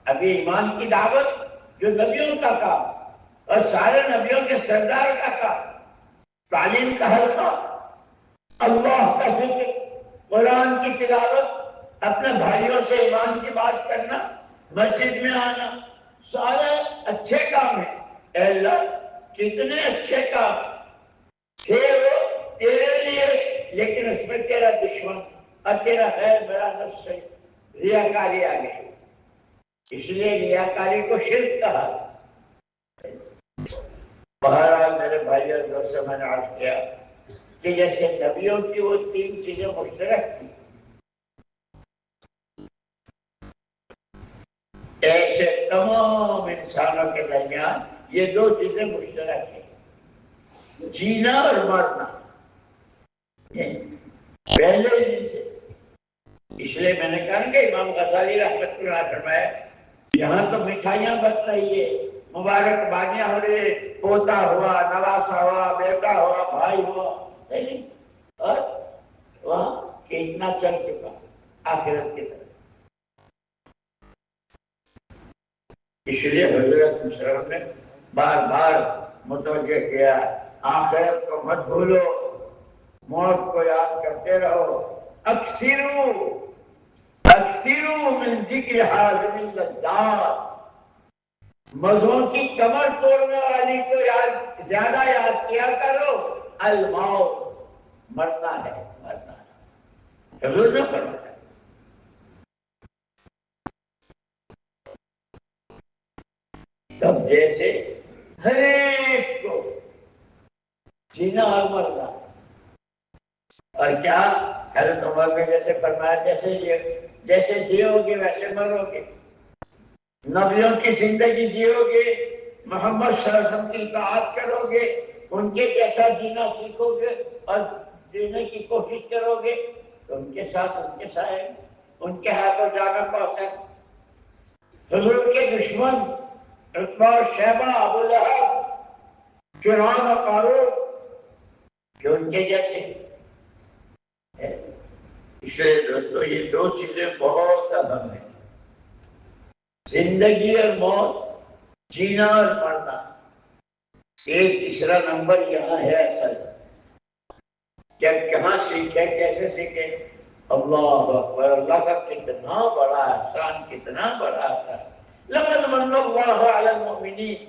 ابھی ایمان کی دعوت جو نبیوں کا کام اور سارے نبیوں کے سردار کا کام، تعلیم کا حلقہ، اللہ کا ذکر، قرآن کی تلاوت، اپنے بھائیوں سے ایمان کی بات کرنا، مسجد میں آنا، سارے اچھے کام ہیں. اے اللہ کتنے اچھے کام تھے وہ تیرے لیے، لیکن اس میں تیرا دشمن اور تیرا خیر میرا نفس سے ریاکاری آ گئی. اس لیے ریاکاری کو شرک کہا. بہرحال میرے بھائی اور دوست سے میں نے عرض کیا کہ جیسے نبیوں کی وہ 3 چیزیں مشترک تھیں، ایسے تمام انسانوں کے درمیان یہ 2 چیزیں مشترک ہیں، جینا اور مرنا۔ پہلے دن سے، اس لیے میں نے کہا کہ امام غزالی رحمۃ اللہ علیہ فرمایا یہاں تو مٹھائیاں بن رہی ہے، مبارکبادیاں ہو رہی، پوتا ہوا، نواسا ہوا، بیٹا ہوا، بھائی ہوا، نہیں، اور وہاں کہ اتنا چل چکا آخرت کی طرف۔ اس لیے حضرت مشرف نے بار بار متوجہ کیا آخرت کو مت بھولو، موت کو یاد کرتے رہو، اکثروا من ذکر حاضر اللذات، مزوں کی کمر توڑنے والی کو زیادہ یاد کیا کرو، الموت، مرنا ہے، مرنا ہے، حضور نے فرمایا۔ تب جیسے ہر ایک کو جینا اور مرنا، اور کیا حضرت عمر نے جیسے فرمایا جیسے جیو گے ویسے مرو گے، نبیوں کی زندگی جیو گے، محمد صلی اللہ علیہ وسلم کی اطاعت کرو گے، ان کے جیسا جینا سیکھو گے اور جینے کی کوشش کرو گے تو ان کے ساتھ ان کے سائے، ان کے ہاتھوں جانا پہنچے۔ حضور کے دشمن عتبہ اور شیبہ، ابو لہب، فرعون اور قارون، جو ان کے جیسے۔ اس لیے دوستو یہ 2 چیزیں بہت اہم ہیں، زندگی اور موت، جینا اور مرنا۔ ایک تیسرا نمبر یہاں ہے اصل، کیا کہاں سیکھے، کیسے سیکھے؟ اللہ اکبر، اللہ کا کتنا بڑا احسان، کتنا بڑا احسان۔ لقد من اللہ علی المؤمنین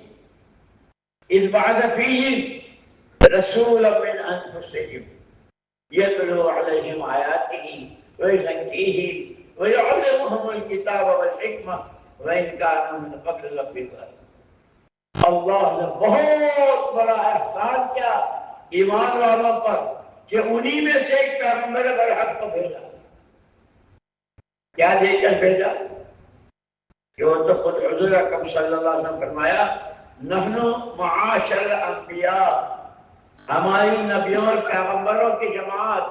اذ بعث فیہم رسولا من انفسہم یتلو علیہم آیاتہ ویزکیہم ویعلمہم الکتاب والحکمہ وإن كانوا من قبل لفی ضلال۔ اللہ نے بہت بڑا احسان کیا ایمان والوں پر کہ انہی میں سے ایک پیغمبر برحق کو بھیجا۔ کیا دے کر بھیجا؟ کہ وہ تو خود حضور اکرم صلی اللہ علیہ وسلم فرمایا نحن معاشر الانبیاء، ہماری نبیوں اور پیغمبروں کی جماعت،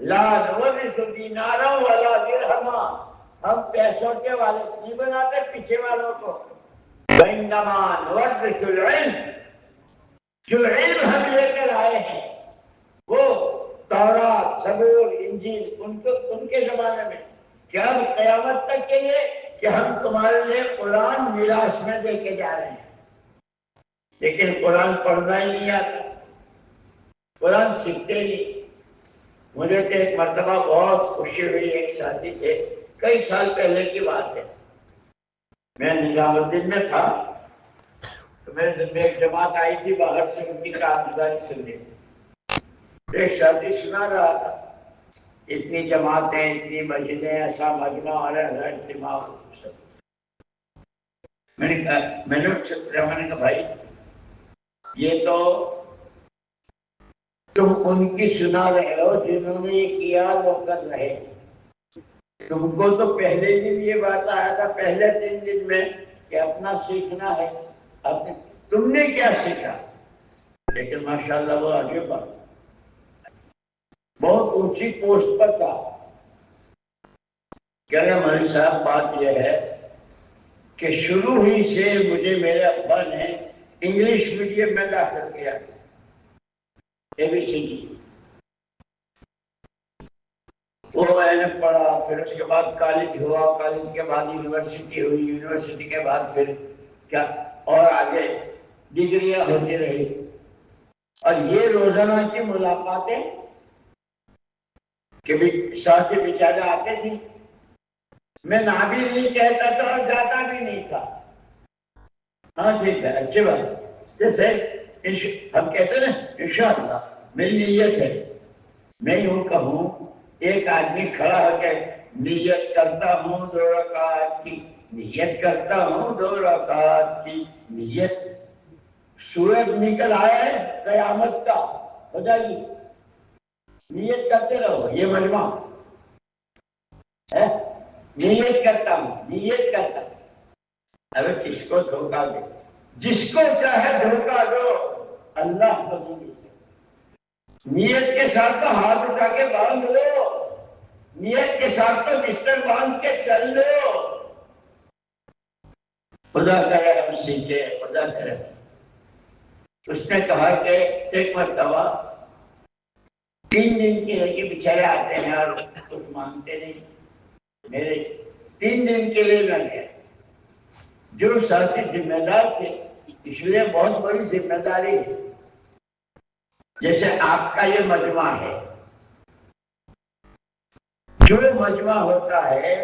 لا نورث دینارا ولا درہما، ہم پیسوں کے وارث نہیں بناتے پیچھے والوں کو، وإنما نورث العلم، جو علم ہم لے کر آئے ہیں وہ تورات، زبور، انجیل، ان کے زمانے میں، کہ ہم قیامت تک کے لیے کہ ہم تمہارے لیے قرآن میراث میں دے کے جا رہے ہیں۔ لیکن قرآن پڑھنا ہی نہیں آتا، قرآن سیکھتے نہیں۔ مجھے تو ایک مرتبہ بہت خوشی ہوئی ایک ساتھی سے، کئی سال پہلے کی بات ہے، میں نظام الدین میں تھا تو میرے ذمہ ایک جماعت آئی تھی باہر سے، ان کی کارگزاری سننے، ایک ساتھی سنا رہا تھا اتنی جماعتیں، اتنی مسجدیں، ایسا مجمع اور ایسا اجتماع۔ میں نے کہا بھائی یہ تو تم ان کی سنا رہے ہو جنہوں نے یہ کیا وہ کر رہے، تم کو تو پہلے دن یہ بات آیا تھا، پہلے 3 دن میں کہ اپنا سیکھنا ہے، تم نے کیا سیکھا؟ لیکن ماشاءاللہ وہ آگے بڑھ بہت اونچی پوسٹ پر تھا۔ کہہ رہے ہماری صاحب بات یہ ہے کہ شروع ہی سے مجھے میرے ابا نے انگلش میڈیم میں داخل کیا، ABC کی، وہ میں نے پڑھا، پھر اس کے بعد کالج ہوا، کالج کے بعد یونیورسٹی ہوئی، یونیورسٹی کے بعد پھر کیا اور آگے ڈگریاں ہوتی رہی، اور یہ روزانہ کی ملاقاتیں کہ بھی ساتھی بیچارے آتے تھے، میں نہ بھی نہیں کہتا تھا اور جاتا بھی نہیں تھا۔ ہاں ٹھیک ہے، اچھی بات، جیسے ہم کہتے ہیں نا انشاءاللہ، میری نیت ہے، میں یوں کہوں ایک آدمی کھڑا ہو کے نیت کرتا ہوں 2 رکعت کی، نیت کرتا ہوں 2 رکعت کی نیت، سورج نکل آیا ہے قیامت کا ہو جائے گی، نیت کرتے رہو، یہ مجمع ہے، نیت کرتا ہوں، نیت کرتا ہوں۔ ابھی کس کو دھوکہ دے، جس کو چاہے دھوکہ دو، اللہ کو نہیں دے سکتا۔ نیت کے ساتھ تو ہاتھ اٹھا کے باندھ لو، نیت کے ساتھ تو بستر باندھ کے چل لو۔ خدا کرے ہم سیکھے، خدا کرے۔ اس نے کہا کہ ایک مرتبہ 3 دن کے لیے بیچارے آتے ہیں اور کچھ مانگتے نہیں، میرے 3 دن کے لیے میں گیا۔ جو ساتھی ذمہ دار تھے، اس لیے بہت بڑی ذمہ داری ہے، جیسے آپ کا یہ مجمع ہے، جو مجمع ہوتا ہے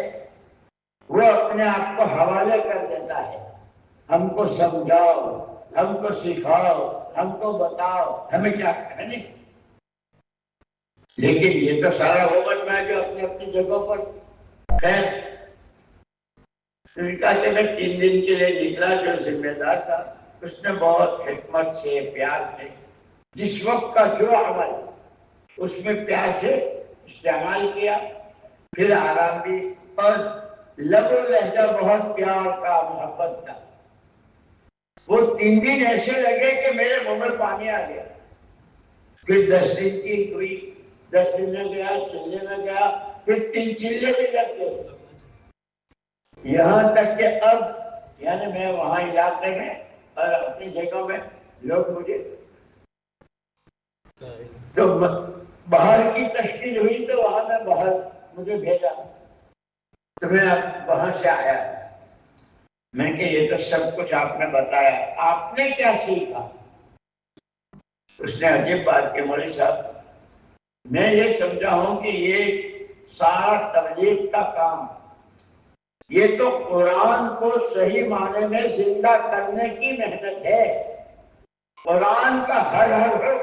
وہ اپنے آپ کو حوالے کر دیتا ہے، ہم کو سمجھاؤ، ہم کو سکھاؤ، ہم کو بتاؤ ہمیں کیا کرنا ہے۔ لیکن یہ تو سارا وہ مجمع ہے جو اپنی اپنی جگہوں پر خیر ان کا کہ میں 3 دن کے لیے نکلا، جو ذمہ دار تھا اس نے بہت حکمت سے، پیار سے، جس وقت کا جو عمل اس میں پیار سے استعمال کیا، پھر آرام بھی، اور لب و لہجہ بہت پیار کا، محبت کا۔ وہ 3 دن ایسے لگے کہ میرے منہ میں پانی آ گیا۔ پھر 10 دن کی ہوئی، 10 دن میں گیا، چلنے میں گیا، پھر 3 چلے بھی لگ گئے، یہاں تک کہ اب یعنی میں وہاں علاقے میں اور اپنی جگہ میں لوگ مجھے تو باہر کی تشکیل ہوئی تو وہاں میں باہر مجھے بھیجا، تو میں اب وہاں سے آیا، میں کہ یہ تو سب کچھ آپ نے بتایا، آپ نے کیا سیکھا؟ اس نے عجیب بات کی، مولوی صاحب میں یہ سمجھا ہوں کہ یہ سارا تبلیغ کا کام، یہ تو قرآن کو صحیح معنی میں زندہ کرنے کی محنت ہے۔ قرآن کا ہر حرف،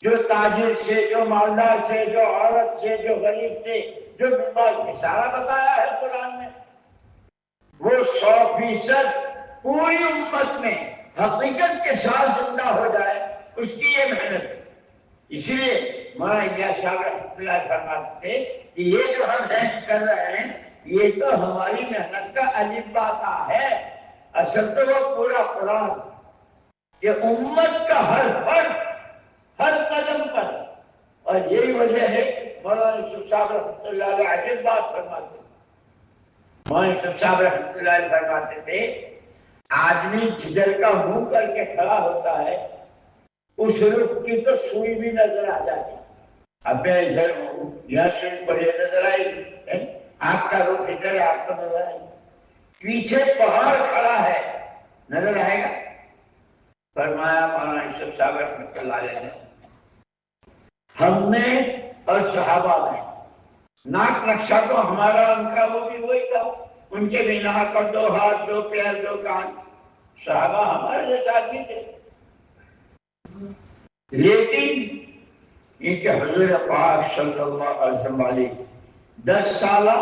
جو تاجر سے، جو مالدار سے، جو عورت سے، جو غریب سے، جو بیمار سے، سارا بتایا ہے قرآن میں۔ وہ 100% پوری امت میں حقیقت کے ساتھ زندہ ہو جائے، اس کی یہ محنت ہے۔ اسی لیے مولانا الیاس صاحب رحمۃ اللہ فرماتے تھے کہ یہ جو ہم محنت کر رہے ہیں یہ تو ہماری محنت کا الفبا کا ہے، اصل تو وہ پورا قرآن، یہ امت کا ہر فرد، ہر قدم پر۔ اور یہی وجہ ہے مولانا یوسف صاحب رحمۃ اللہ علیہ عجیب بات فرماتے ہیں، مولانا یوسف صاحب رحمۃ اللہ علیہ فرماتے تھے آدمی جدھر کا منہ کر کے کھڑا ہوتا ہے اس رخ کی تو سوئی بھی نظر آ جاتی۔ اب میں ادھر ہوں، یہاں سوئی پر یہ نظر آئے گی، آپ کا رخ ادھر ہے، آپ کو نظر آئے گا، پیچھے پہاڑ کھڑا ہے، نظر آئے گا۔ فرمایا مولانا یوسف صاحب رحمۃ اللہ علیہ نے، ہم نے اور صحابہ نے ناک نقشہ تو ہمارا، ان کا وہ بھی وہی تھا، ان کے بھی ناک اور 2 ہاتھ، 2 پیر، 2 کان، صحابہ ہمارے جیسے آدمی تھے۔ لیکن یہ کہ حضور پاک صلی اللہ علیہ وسلم والی 10 سالہ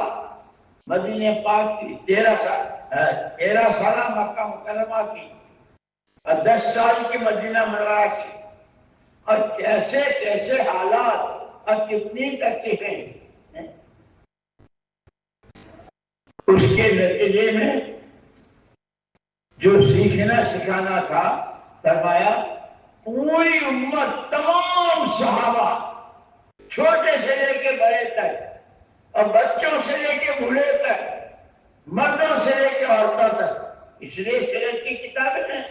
مدینہ پاک کی، 13 سالہ مکہ مکرمہ کی، اور 10 سال کی مدینہ منورہ کی، اور کیسے کیسے حالات اور کتنی تکلیفیں، اس کے نتیجے میں جو سیکھنا سکھانا تھا، فرمایا پوری امت، تمام صحابہ، چھوٹے سے لے کے بڑے تک، اور بچوں سے لے کے بوڑھے تک، مردوں سے لے کے عورتوں تک، اس لیے سیرت کی کتابیں ہیں۔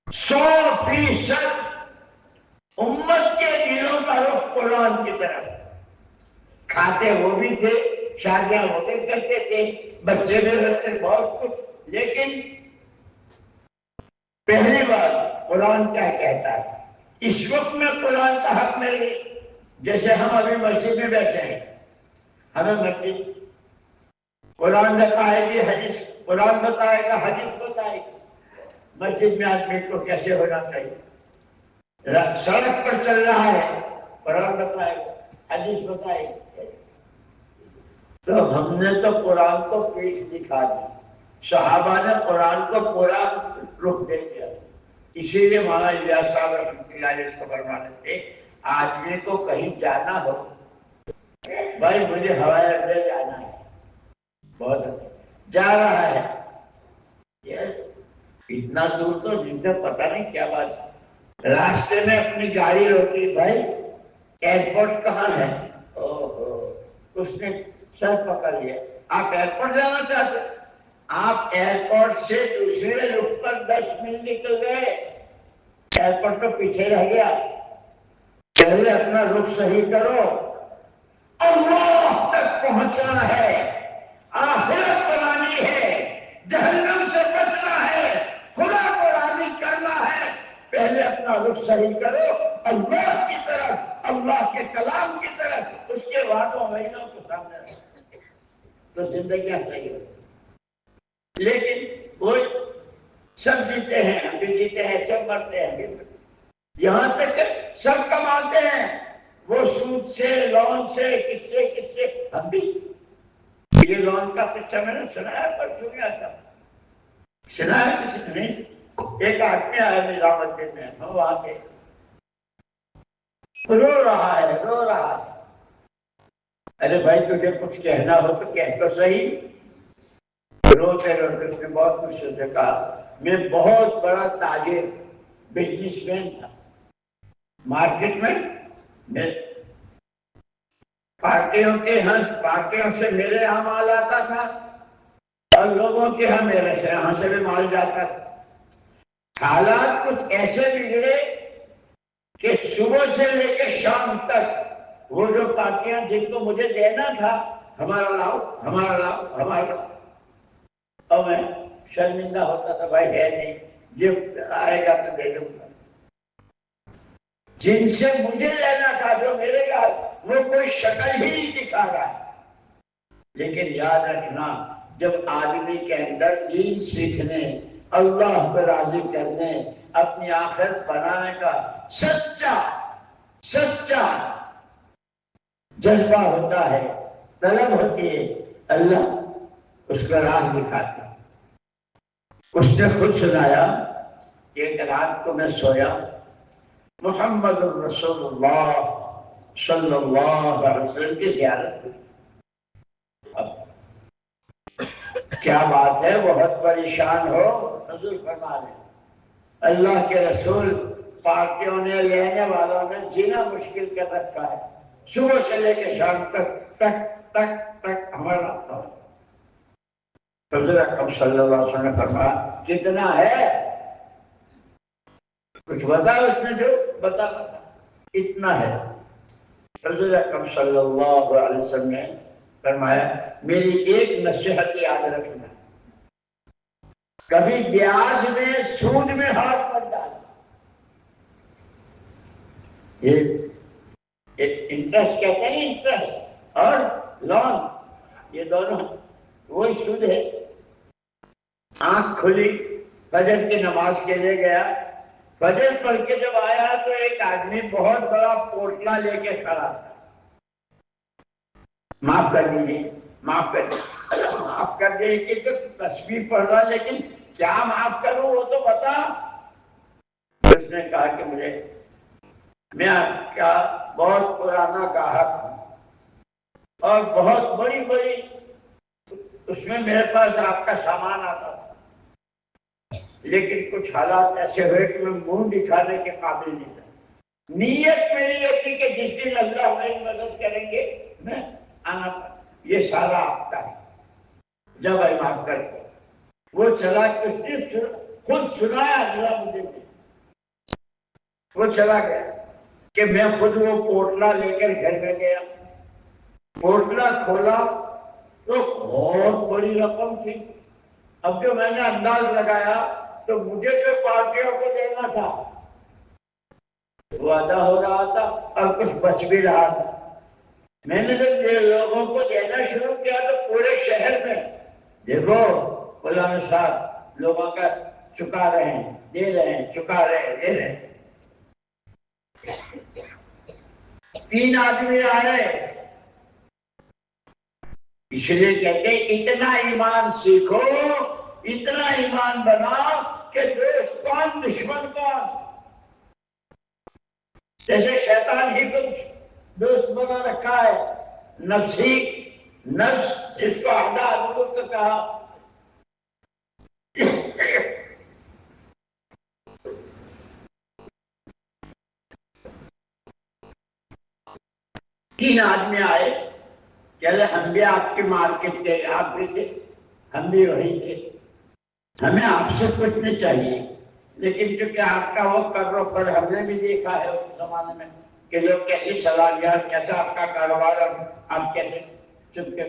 100% امت کے دلوں کا رخ قرآن کی طرف۔ کھاتے وہ بھی تھے، شادیاں وہ بھی کرتے تھے، بچے بھی رہتے، بہت کچھ، لیکن پہلی بار قرآن کیا کہتا ہے؟ اس وقت میں قرآن کا حق میرے، جیسے ہم ابھی مسجد میں بیٹھے ہیں، ہمیں مسجد قرآن بتائے گی، حدیث قرآن بتائے گا، حدیث بتائے گی مسجد میں آدمی کو کیسے ہونا چاہیے، سڑک پر چل رہا ہے قرآن بتائے گا، حدیث بتائے گا۔ تو ہم نے تو قرآن کو پیش دکھا دی، صحابہ نے قرآن کو پورا رخ دے دیا۔ اسی لیے مولانا الیاس صاحب رحمۃ اللہ علیہ کو فرماتے تھے آدمی کو کہیں جانا ہو، بھائی مجھے ہوائی اڈے جانا ہے، بہت جا رہا ہے، اتنا دور تو جن سے پتا نہیں کیا بات، راستے میں اپنی گاڑی روکی، بھائی ایئرپورٹ کہاں ہے؟ اس نے سر پکڑ لیا، آپ ایئرپورٹ جانا چاہتے؟ آپ ایئرپورٹ سے دوسرے رخ پر 10 میل نکل گئے، ایئرپورٹ تو پیچھے رہ گیا، پہلے اپنا رخ صحیح کرو، اللہ تک پہنچنا ہے، آخرت بنانی ہے، جہنم سے بچنا ہے، خدا کو راضی کرنا ہے، پہلے اپنا رخ صحیح کرو اللہ کی طرف، اللہ کے کلام کی طرف، اس کے وعدوں مہینوں کے سامنے رکھو تو زندگیاں صحیح ہو۔ لیکن وہ سب جیتے ہیں، ہم بھی جیتے ہیں، سب مرتے ہیں، یہاں تک کہ سب کماتے ہیں، وہ سود سے، لون سے، کس سے ہم بھی۔ یہ لون کا قصہ میں نے سنایا، پر سنیا تھا، سنایا کسی نے نہیں۔ ایک آدمی آیا نظام الدین میں، ہم وہاں کے، رو رہا ہے، ارے بھائی تجھے کچھ کہنا ہو تو کہہ تو صحیح۔ روتے روتے اس نے بہت خوش سے کہا، میں بہت بڑا تاجر، بزنس مین تھا، مارکیٹ میں پارٹیوں سے میرے یہاں مال آتا تھا اور لوگوں کے یہاں میرے یہاں سے بھی مال جاتا تھا۔ حالات کچھ ایسے بگڑے کہ صبح سے لے کے شام تک وہ جو پارٹیاں جن کو مجھے دینا تھا، ہمارا لاؤ، اور میں شرمندہ ہوتا تھا، بھائی ہے نہیں، یہ آئے گا تو دے دوں گا۔ جن سے مجھے لینا تھا، جو میرے گھر، وہ کوئی شکل ہی نہیں دکھا رہا ہے۔ لیکن یاد رکھنا، جب آدمی کے اندر دین سیکھنے، اللہ کو راضی کرنے، اپنی آخرت بنانے کا سچا جذبہ ہوتا ہے، طلب ہوتی ہے، اللہ اس کا راہ دکھاتا۔ اس نے خود سنایا کہ ایک رات کو میں سویا، محمد الرسول اللہ صلی اللہ علیہ وسلم کی زیارت ہوئی۔ کیا بات ہے، بہت پریشان ہو، حضور فرما رہے ہیں، اللہ کے رسول، پارٹیوں نے، لینے والوں نے جینا مشکل کر رکھا ہے، صبح سے لے کے شام تک ہمارا راستہ۔ حضور اکرم صلی اللہ علیہ وسلم نے فرمایا، کتنا ہے؟ کچھ بتایا اس نے، جو بتانا تھا، اتنا ہے۔ حضور اکرم صلی اللہ علیہ وسلم نے فرمایا، میری ایک نصیحت یاد رکھنا، کبھی بیاج میں، سود میں ہاتھ مت ڈالنا۔ یہ انٹرسٹ کہتے ہیں، انٹرسٹ اور لون، یہ دونوں وہی سود ہے۔ آنکھ کھلی، فجر کی نماز کے لیے گیا، فجر پڑھ کے جب آیا تو ایک آدمی بہت بڑا پوٹلا لے کے کھڑا تھا۔ معاف کر دیجیے، معاف کر دیجیے کہ تسبیح پڑھ رہا، لیکن کیا معاف کروں وہ تو بتا۔ اس نے کہا کہ میں آپ کا بہت پرانا گاہک ہوں اور بہت بڑی اس میں میرے پاس آپ کا سامان آتا تھا، لیکن کچھ حالات ایسے ہوئے کہ میں منہ دکھانے کے قابل نہیں تھا۔ نیت میری یہ تھی کہ جس دن اللہ میری مدد کریں گے میں آنا تھا، یہ سارا آپ کا ہے، جب اے معاف کر کے وہ چلا، کس نے خود سنایا، مجھے وہ چلا گیا کہ میں خود وہ پوٹلا لے کر گھر میں گیا، پوٹلا کھولا تو بہت بڑی رقم تھی۔ اب جو میں نے انداز لگایا تو مجھے جو پارٹیوں کو دینا تھا وہ ادا ہو رہا تھا اور کچھ بچ بھی رہا تھا۔ میں نے جب لوگوں کو دینا شروع کیا تو پورے شہر میں دیکھو مولانا صاحب لوگوں کا چکا رہے ہیں، دے رہے ہیں، چکا رہے ہیں، دے رہے ہیں۔ 3 آدمی آئے، اس لیے کہتے ہیں اتنا ایمان سیکھو، اتنا ایمان بناؤ کہ دوست کون، دشمن کون۔ جیسے شیطان ہی کو دوست بنا رکھا ہے، نفس جس کو اعداء کہا، تین آدمی آئے کہ ہم بھی آپ کے مارکیٹ کے، آپ بھی تھے ہم بھی وہی تھے، ہمیں آپ سے کچھ نہیں چاہیے، لیکن چونکہ آپ کا وہ کرو پر ہم نے بھی دیکھا ہے اس زمانے میں کہ لوگ کیسی صلاحیت، کیسا آپ کا کاروبار، آپ کیسے چونکہ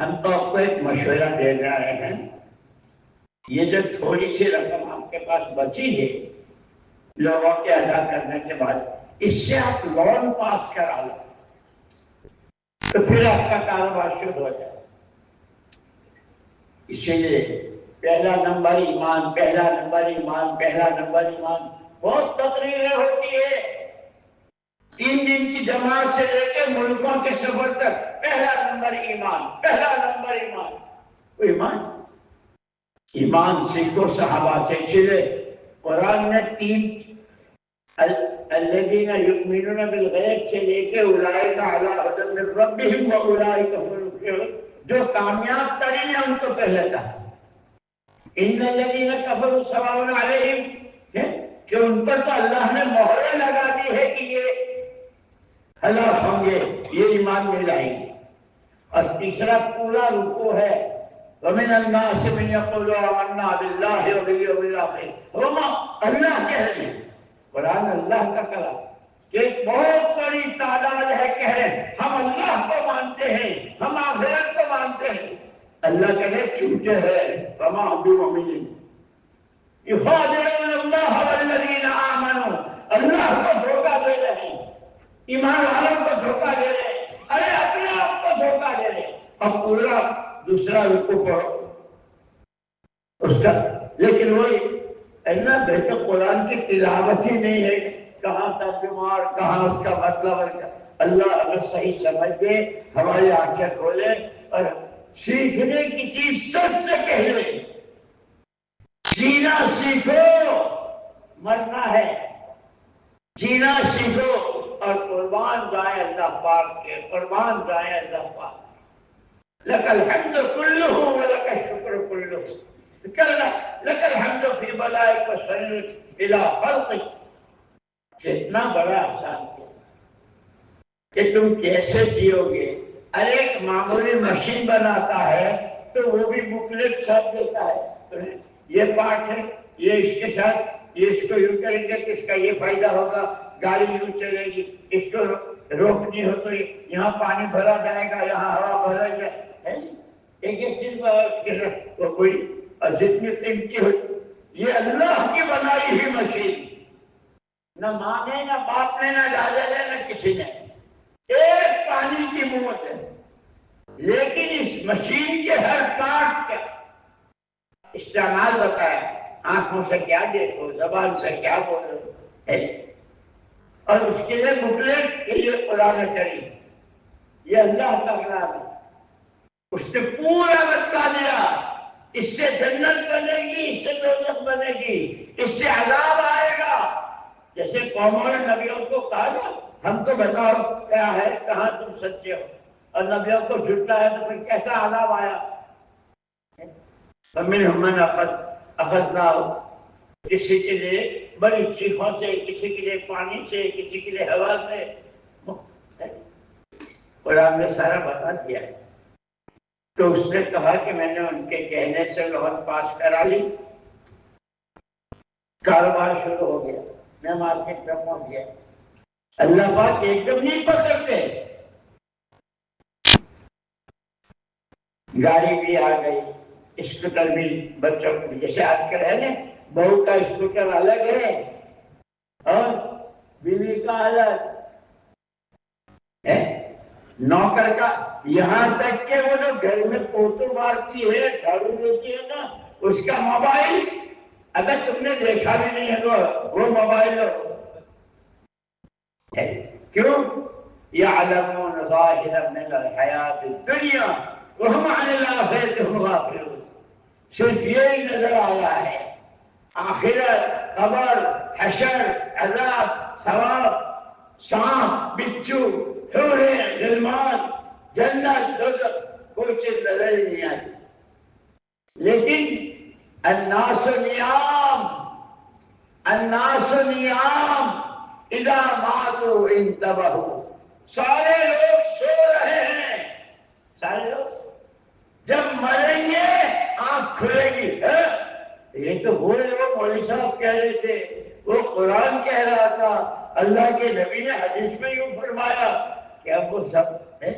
ہم تو آپ کو ایک مشورہ دے رہے ہیں، یہ جو تھوڑی سی رقم آپ کے پاس بچی ہے لوگوں کے ادا کرنے کے بعد، اس سے آپ لون پاس کرا لو تو پھر آپ کا کاروبار شروع ہو جائے۔ اسی لیے پہلا نمبر ایمان، پہلا نمبر ایمان، پہلا نمبر ایمان۔ بہت تقریریں ہوتی ہے 3 دن کی جماعت سے لے کے ملکوں کے سفر تک، پہلا نمبر ایمان، پہلا نمبر ایمان۔ وہ ایمان سیکھو صحابہ سے چلے۔ قرآن نے 3 الذین یؤمنون بالغیب سے لے کے اولئک علی ھدی من ربہم واولئک هم المفلحون، جو کامیاب ترین ہے ان کو پہلے تھا۔ ان الذین کفروا سواء علیہم، کہ ان پر تو اللہ نے مہریں لگا دی ہے کہ یہ ہلاک ہوں گے، یہ ایمان میں لائیں گے۔ اور تیسرا پورا رکوع ہے وَمِنَ النَّاسِ مَن يَقُولُ آمَنَّا بِاللَّهِ وَبِالْيَوْمِ الْآخِرِ، وما اللہ کہہ رہے ہیں، قرآن اللہ کا کلام، کہ ایک بہت بڑی تعداد ہے کہہ رہے ہیں ہم اللہ کو مانتے ہیں، ہم آخرت کو مانتے ہیں۔ اللہ کہے چوٹے ہیں، وما هم بمؤمنین یخادعون اللہ والذین آمنوا، اللہ کو دھوکہ دے رہے ہیں، ایمان والوں کو دھوکہ دے رہے ہیں، ارے اپنے آپ کو دھوکہ دے رہے ہیں۔ اب پورا دوسرا رکوع پڑھو اس کا، لیکن وہی اینا بہتر قرآن کی تلاوت ہی نہیں ہے، کہاں ترجمہ اور کہاں اس کا مطلب ہے۔ اللہ اگر صحیح سمجھ دے، ہماری آنکھیں کھولے اور سیکھنے کی چیز سب سے پہلے جینا سیکھو، مرنا ہے، جینا سیکھو اور قربان جائیں اللہ پاک کے، قربان جائیں اللہ پاک۔ لَكَ الْحَمْدُ كُلُّهُ وَلَكَ الشُّكْرُ كُلُّهُ، لَكَ الْحَمْدُ فِي بَلَائِكَ وَسَلِّمْ إِلَىٰ خَلْقِكَ۔ کتنا بڑا احسان کیا کہ تم کیسے جیو گے۔ ارے ایک معمولی مشین بناتا ہے تو وہ بھی بکلیٹ چھاپ دیتا ہے، یہ پارٹ ہے، یہ اس کے ساتھ، یہ اس کو یوں کریں گے تو اس کا یہ فائدہ ہوگا، گاڑی یوں چلے گی، اس کو روکنی ہو تو یہاں پانی بھرا جائے گا، یہاں ہوا بھرا جائے گا، ایک ایک چیز وہ کوئی جتنی قیمتی ہو، یہ اللہ کی بنائی ہوئی مشین، نہ ماں نے، نہ باپ نے، نہ دادا نے، نہ کسی نے، ایک پانی کی موت ہے، لیکن اس مشین کے ہر پارٹ کا استعمال بتایا، آنکھوں سے کیا دیکھو، زبان سے کیا بولو، اور اس کے لیے بکلیٹ کے لیے قرآن کریم، یہ اللہ کا کلام ہے، اس نے پورا بتا دیا، اس سے جنت بنے گی، اس سے دوزخ بنے گی، اس سے عذاب آئے گا۔ جیسے قوموں نے نبیوں کو کہا نا ہم تو بتاؤ کیا ہے، کہاں تم سچے ہو، اور نبیوں کو جھٹلا ہے تو پھر کیسا عذاب آیا۔ فَمِنْهُم مَّنْ أَخَذْنَاهُ، کسی کے لیے بڑی چیخوں سے، کسی کے لیے پانی سے، کسی کے لیے ہوا سے، قرآن نے سارا بتا دیا ہے۔ تو اس نے کہا کہ میں نے ان کے کہنے سے لون پاس کرا لی، کاروبار شروع ہو گیا، میں مارکیٹ میں پہنچ گیا۔ اللہ پاک ایک دم نہیں پکڑتے، گاڑی بھی آ گئی، اسکوٹر بھی بچوں کو، جیسے آج کل ہے نا بہو کا اسکوٹر الگ ہے اور بیوی کا الگ ہے، نوکر کا، یہاں تک کہ وہ جو گھر میں پوتو مارتی ہے، جھاڑو دیتی ہے نا، اس کا موبائل اگر تم نے دیکھا بھی نہیں ہے تو وہ موبائل ہے، کیوں؟ یعلمون ظاہرا من الحیات الدنیا وهم عن الآخرۃ هم غافلون، صرف یہی نظر آ رہا ہے، آخرت، قبر، حشر، عذاب ثواب، سانپ، بچھو، حوریں، غلمان، جنت، دوزخ، کوئی چیز نظر ہی نہیں آئی. لیکن الناس نیام، الناس نیام اذا ماتوا انتبہوا. سارے لوگ سو رہے ہیں، سارے لوگ جب مریں گے آنکھ کھلے گی. یہ تو وہ مولوی صاحب کہہ رہے تھے، وہ قرآن کہہ رہا تھا، اللہ کے نبی نے حدیث میں یوں فرمایا کہ اب وہ سب ہے.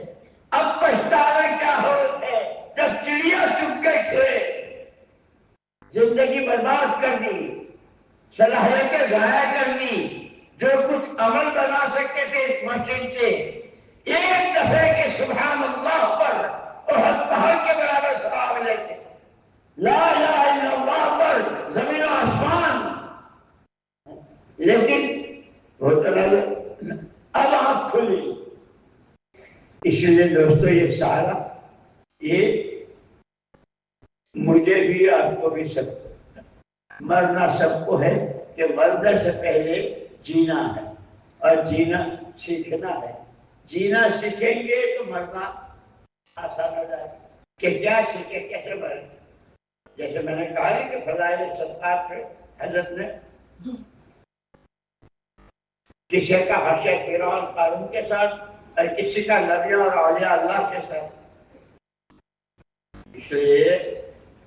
اب پچھتانا کیا ہوتا ہے جب چڑیا چپ کے کھلے. زندگی برباد کر دی، صلاحیتیں ضائع کر دی. جو کچھ عمل بنا سکتے تھے اس مشین سے، ایک دفعے کے سبحان اللہ پر احد پہاڑ کے برابر ثواب لیتے، لا الہ الا اللہ پر زمین و آسمان. لیکن وہ طرح اب آنکھ کھلی. اس لیے دوستو یہ سارا یہ مجھے بھی آپ کو بھی سب مرنا سب کو ہے کہ مرنے سے پہلے جینا ہے اور جینا سیکھنا ہے. جینا سیکھیں گے تو مرنا آسان ہو جائے. کہ کیا سیکھے، کیسے مرے. جیسے میں نے کہا کہ فضائل صدقات پہ حضرت نے کسی کا حشر فرعون قارون کے ساتھ اور کسی کا نبی اور اولیاء اللہ کے ساتھ. اس لیے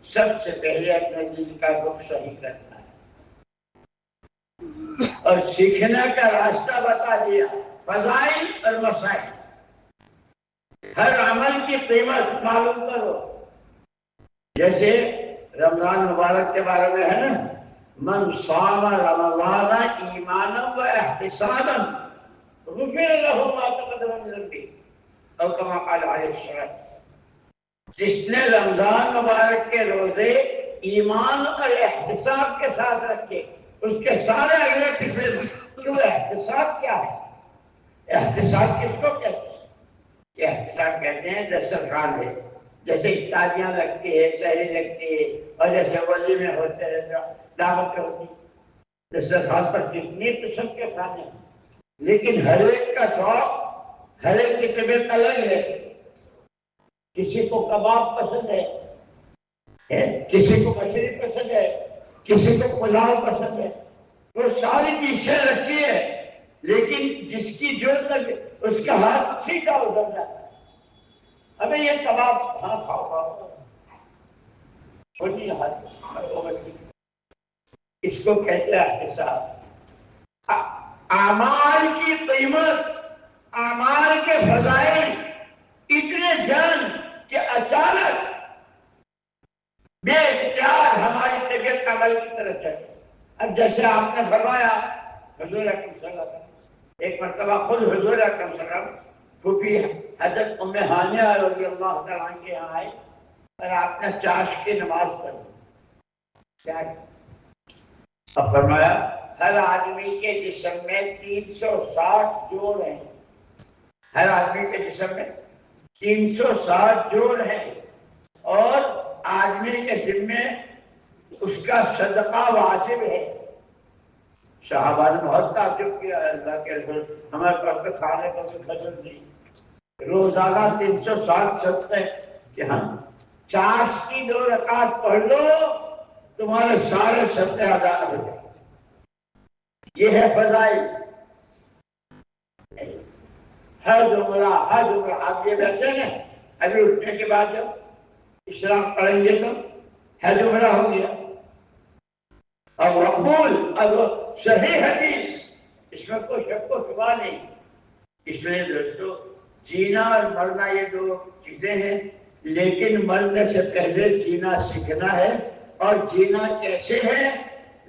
سب سے پہلے اپنے دل کا رخ صحیح کرنا ہے اور سیکھنے کا راستہ بتا دیا، فضائل اور مسائل. ہر عمل کی قیمت معلوم کرو. جیسے رمضان مبارک کے بارے میں ہے نا، من صام رمضان ایمانا و احتسابا غفر له ما تقدم من ذنبه او کما قال علیہ السلام. جس نے رمضان مبارک کے روزے ایمان اور احتساب کے ساتھ رکھے، اس کے سارے اگلے پچھلے. تو احتساب کیا ہے؟ احتساب کس کو کہتے ہیں؟ احتساب کہتے ہیں دسترخوان ہے، جیسے تالیاں لگتی ہے، سحری لگتی ہے، اور جیسے ولی میں ہوتے رہتے دعوت ہوتی. دسترخوان پر کتنی قسم کے کھانے ہیں، لیکن ہر ایک کا شوق، ہر ایک کی طبیعت الگ ہے. کسی کو کباب پسند ہے، کسی کو مچھلی پسند ہے، کسی کو پلاؤ پسند ہے. وہ ساری ڈشیں رکھی ہے، لیکن جس کی جو تک اس کا ہاتھ سیدھا ادھر جاتا ہے. ابھی یہ کباب ہاں کھاؤ اس کو کہتے ہیں احتساب. اعمال کی قیمت، اعمال کے فضائل اتنے جان کہ اچانک بے اختیار ہماری طبیعت عمل کی طرف چلے. اب جیسے آپ نے فرمایا حضور اکرم صلی اللہ علیہ وسلم، ایک مرتبہ خود حضور اکرم صلی اللہ علیہ وسلم پھوپھی حضرت ام ہانیہ رضی اللہ تعالیٰ عنہ کے یہاں آئے اور آپ نے چاشت کی نماز پڑھی. اب فرمایا ہر آدمی کے جسم میں 360 جوڑ ہیں. ہر آدمی کے جسم میں 360 جوڑ ہیں اور آدمی کے ذمے اس کا صدقہ واجب ہے. صحابہ نے بہت تعجب کیا، اللہ کے رسول ہمارے پاس تو کھانے کا کوئی خجل نہیں، روزانہ 360 صدقے کہ ہم چاشت کی 2 رکعت پڑھ لو تمہارے سارے صدقے ادا ہو جائیں. یہ ہے فضائل. حج عمرہ آپ یہ بیٹھے نا، ابھی اٹھنے کے بعد جب اسلام پڑھیں گے تو حج عمرہ ہو گیا اور مقبول اور صحیح حدیث، اس میں کوئی شک و شبہ نہیں. اس لیے دوستو جینا اور مرنا یہ 2 چیزیں ہیں، لیکن مرنے سے پہلے جینا سیکھنا ہے. اور جینا کیسے ہے؟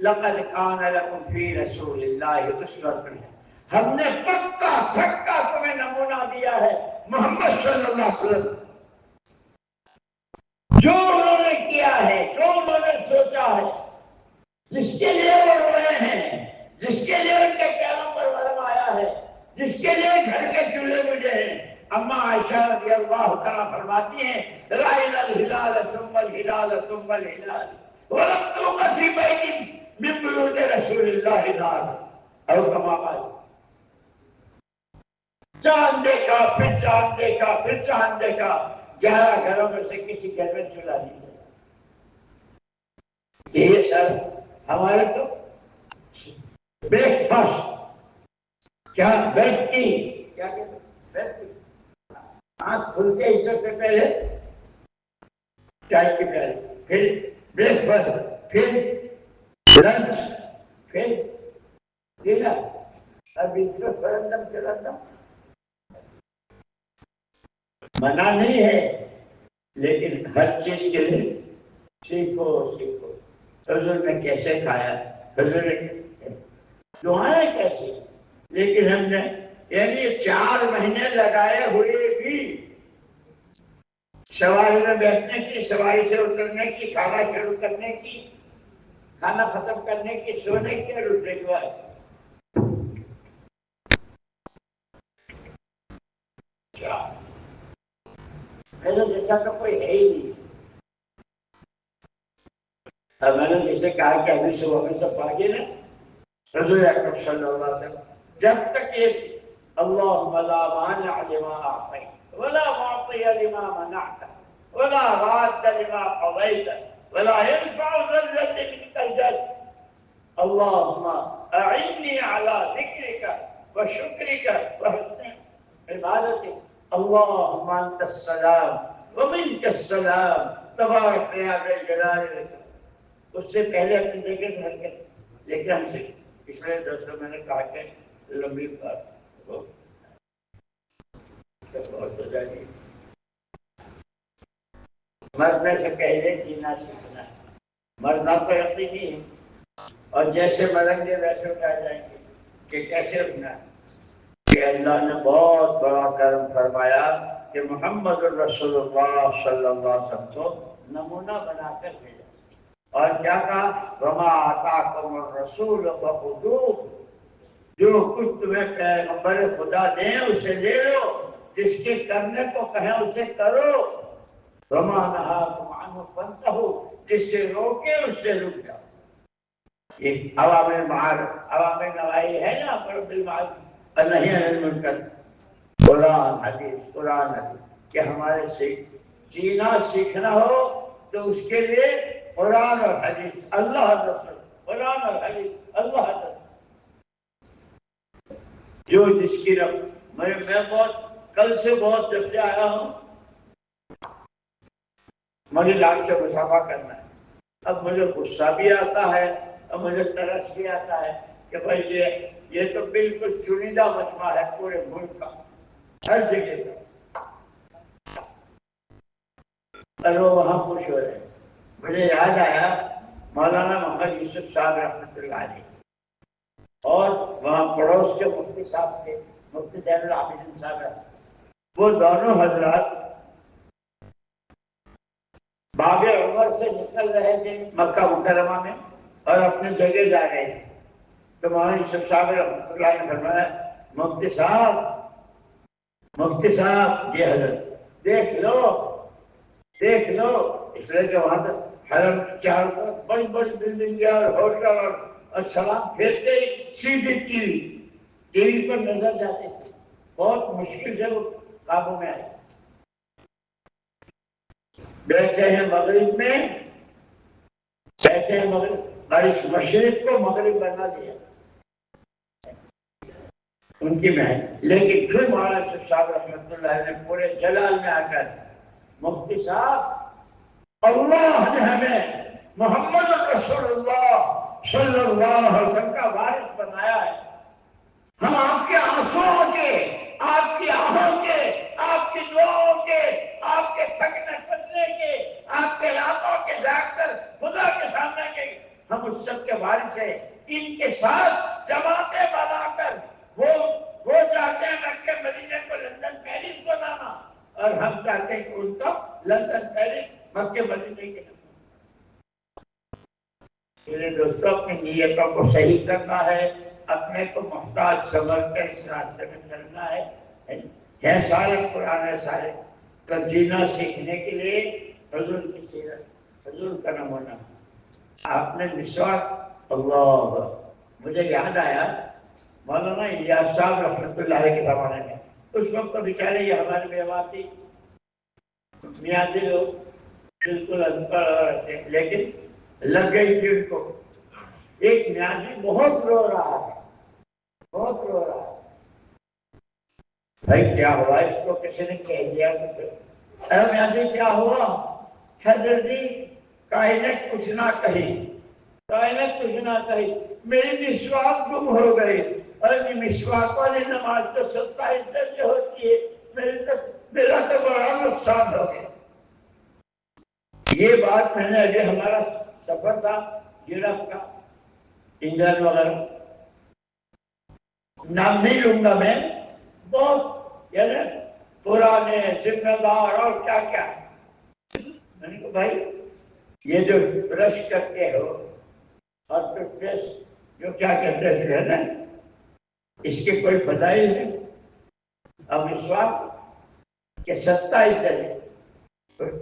لقد کان لکم فی رسول اللہ اسوۃ. ہم نے پکا تھکا تمہیں نمونہ دیا ہے محمد صلی اللہ علیہ وسلم. جو انہوں نے کیا ہے، جو انہوں نے سوچا ہے، جس کے لیے وہ روئے ہیں، جس کے لیے ان کے پیروں پر ورم آیا ہے، جس کے لیے گھر کے چولہے بجھے ہیں. اما عائشہ رضی اللہ تعالیٰ فرماتی ہیں رأینا الہلال ثم الہلال ثم الہلال ولم توقع فی بیت من بیوت رسول اللہ نار او کما قال. چاند دیکھا، پھر چاند دیکھا، پھر چاند دیکھا، 11 گھروں میں سے کسی گھر میں چولہا نہیں چلا۔ یہ سر ہمارے تو بریک فاسٹ، کیا بیڈ کی، کیا کہتے ہیں بیڈ کی، آنکھ کھل کے اس سے پہلے چائے کی پیالی، پھر بریک فاسٹ، پھر لنچ، پھر ڈنر، اب اس میں فرندم چلندم منع نہیں ہے، لیکن ہر چیز کے لیے سیکھو سیکھو۔ حضور نے کیسے کھایا، حضور نے دعائیں کیسی، لیکن ہم نے یعنی 4 مہینے لگائے ہوئے بھی سواری میں بیٹھنے کی، سواری سے اترنے کی، کھانا شروع کرنے کی، کھانا ختم کرنے کی، سونے کی اور اٹھنے کے بعد کیا میرے جیسا تو کوئی ہے ہی نہیں۔ اب میں نے جیسے کہا کہ ابھی صبح میں سب پڑھ گئے نا رسول اکرم صلی اللہ علیہ وسلم، جب تک یہ اللہم لا مانع لما اعطیت ولا معطی لما منعت ولا راد لما قضیت ولا ينفع ذا الجد منك الجد، اللہم اعنی علی ذکرک وشکرک وحسن عبادتک، اللہم انت السلام ومنک السلام تبارک یا ذا الجلال والاکرام۔ اس سے پہلے اپنی جگہ سے حرکت، لیکن ہم سے پچھلے دوستوں میں نے کہا کہ لمبی بات بہت ہو جائے گی، مرنے سے پہلے جینا سیکھنا ہے، مرنا تو یقینی ہے، اور جیسے مریں گے ویسے اٹھا جائیں گے، کہ کیسے اٹھنا ہے کہ اللہ نے بہت بڑا کرم فرمایا کہ محمد الرسول اللہ صلی اللہ علیہ وسلم کو نمونہ بنا کر بھیجا، اور کیا کہا وما آتاکم الرسول فخذوہ، جو کچھ تمہیں پیغمبر خدا دیں اسے لے لو، جس کے کرنے کو کہیں اسے کرو، وما نہاکم عنہ فانتہوا، جس سے روکے اس سے رک جاؤ۔ یہ اوامر معروف اوامر نواہی ہے نا، امر بالمعروف والنہی عن المنکر، قرآن حدیث قرآن حدیث، کہ ہمارے سے جینا سیکھنا ہو تو اس کے لیے قرآن اور حدیث، اللہ رسول، قرآن اور حدیث، اللہ رسول، جو جس کی رب۔ میں بہت کل سے بہت جب سے آیا ہوں مجھے لاڈ سے مسافہ کرنا ہے، اب مجھے غصہ بھی آتا ہے اور مجھے ترس بھی آتا ہے کہ بھائی یہ تو بالکل چنیدہ مجمع ہے پورے ملک کا، ہر جگہ کا، اور وہ وہاں خوش ہو رہے ہیں۔ مجھے یاد آیا مولانا محمد یوسف صاحب رحمۃ اللہ علیہ، اور وہاں پڑوس کے مفتی صاحب تھے مفتی زین العابدین صاحب، وہ دونوں حضرات باب عمر سے نکل رہے تھے مکہ مکرمہ میں اور اپنے جگہ جا رہے تھے، تو مولانا یوسف صاحب رحمۃ اللہ نے فرمایا مفتی صاحب یہ حضرت دیکھ لو، اس لیے کہ وہاں تک حرم چار بڑی بڑی بلڈنگ اور ہوٹل اور سلام پھیرتے ہی سیدھی ٹی وی پر نظر جاتے تھے، بہت مشکل سے وہ قابو میں آئے۔ بیٹھے ہیں مغرب میں، اور اس مشرق کو مغرب بنا دیا ان کی محنت، لیکن پھر مولانا یوسف صاحب رحمۃ اللہ نے پورے جلال میں آ کر مفتی صاحب اللہ نے ہمیں محمد رسول اللہ صلی اللہ علیہ وسلم کا وارث بنایا ہے، ہم آپ کے آنسوؤں کے، آپ کی آہوں کے، آپ کی دعاؤں کے، آپ کے تھکنے پھٹنے کے، آپ کے راتوں کے جاگ کر خدا کے سامنے کے، ہم اس سب کے وارث ہیں۔ ان کے ساتھ جماعتیں بنا کر وہ چاہتے ہیں مکے مدینے کو لندن پیرس بنانا، اور ہم چاہتے ہیں کہ ان کو لندن پیرس مکے مدینے کے، میرے دوستوں اپنی نیتوں کو صحیح کرنا ہے، اپنے کو محتاج سمجھ کر اس راستے میں چلنا ہے سارے قرآن سارے کا جینا سیکھنے کے لیے حضور کی سیرت، حضور کا نمونہ، آپ نے مسواک، اللہ مجھے یاد آیا مولانا الیاس صاحب رحمۃ اللہ علیہ کے زمانے میں اس وقت تو بیچارے یہ ہمارے بیوہ تھی، میاں لوگ بالکل انپڑھ اور ایسے، لیکن لگ گئی تھی ان کو۔ ایک میاں بہت رو رہا ہے، بہت رو رہا ہے، بھائی کیا ہوا؟ اس کو کسی نے کہہ دیا مجھے، اے میاں جی کیا ہوا؟ حضرت جی کائنات کچھ نہ کہی، کائنات کچھ نہ کہی، میری مسواک گم ہو گئی، اور مسواک والی نماز تو 27 درجے ہوتی ہے، میرا تو بڑا نقصان ہو گیا۔ یہ بات میں نے ابھی ہمارا سفر تھا یورپ کا، انگلینڈ وغیرہ، نام نہیں لوں گا میں، بہت یعنی پرانے ذمہ دار اور کیا کیا۔ میں نے کہا بھائی یہ جو برش کرتے ہو اور ٹوتھ پیسٹ جو کیا کہتے ہیں نا، اس کے کوئی بدائی ہے؟ اب مسواک کہ 27 درجے،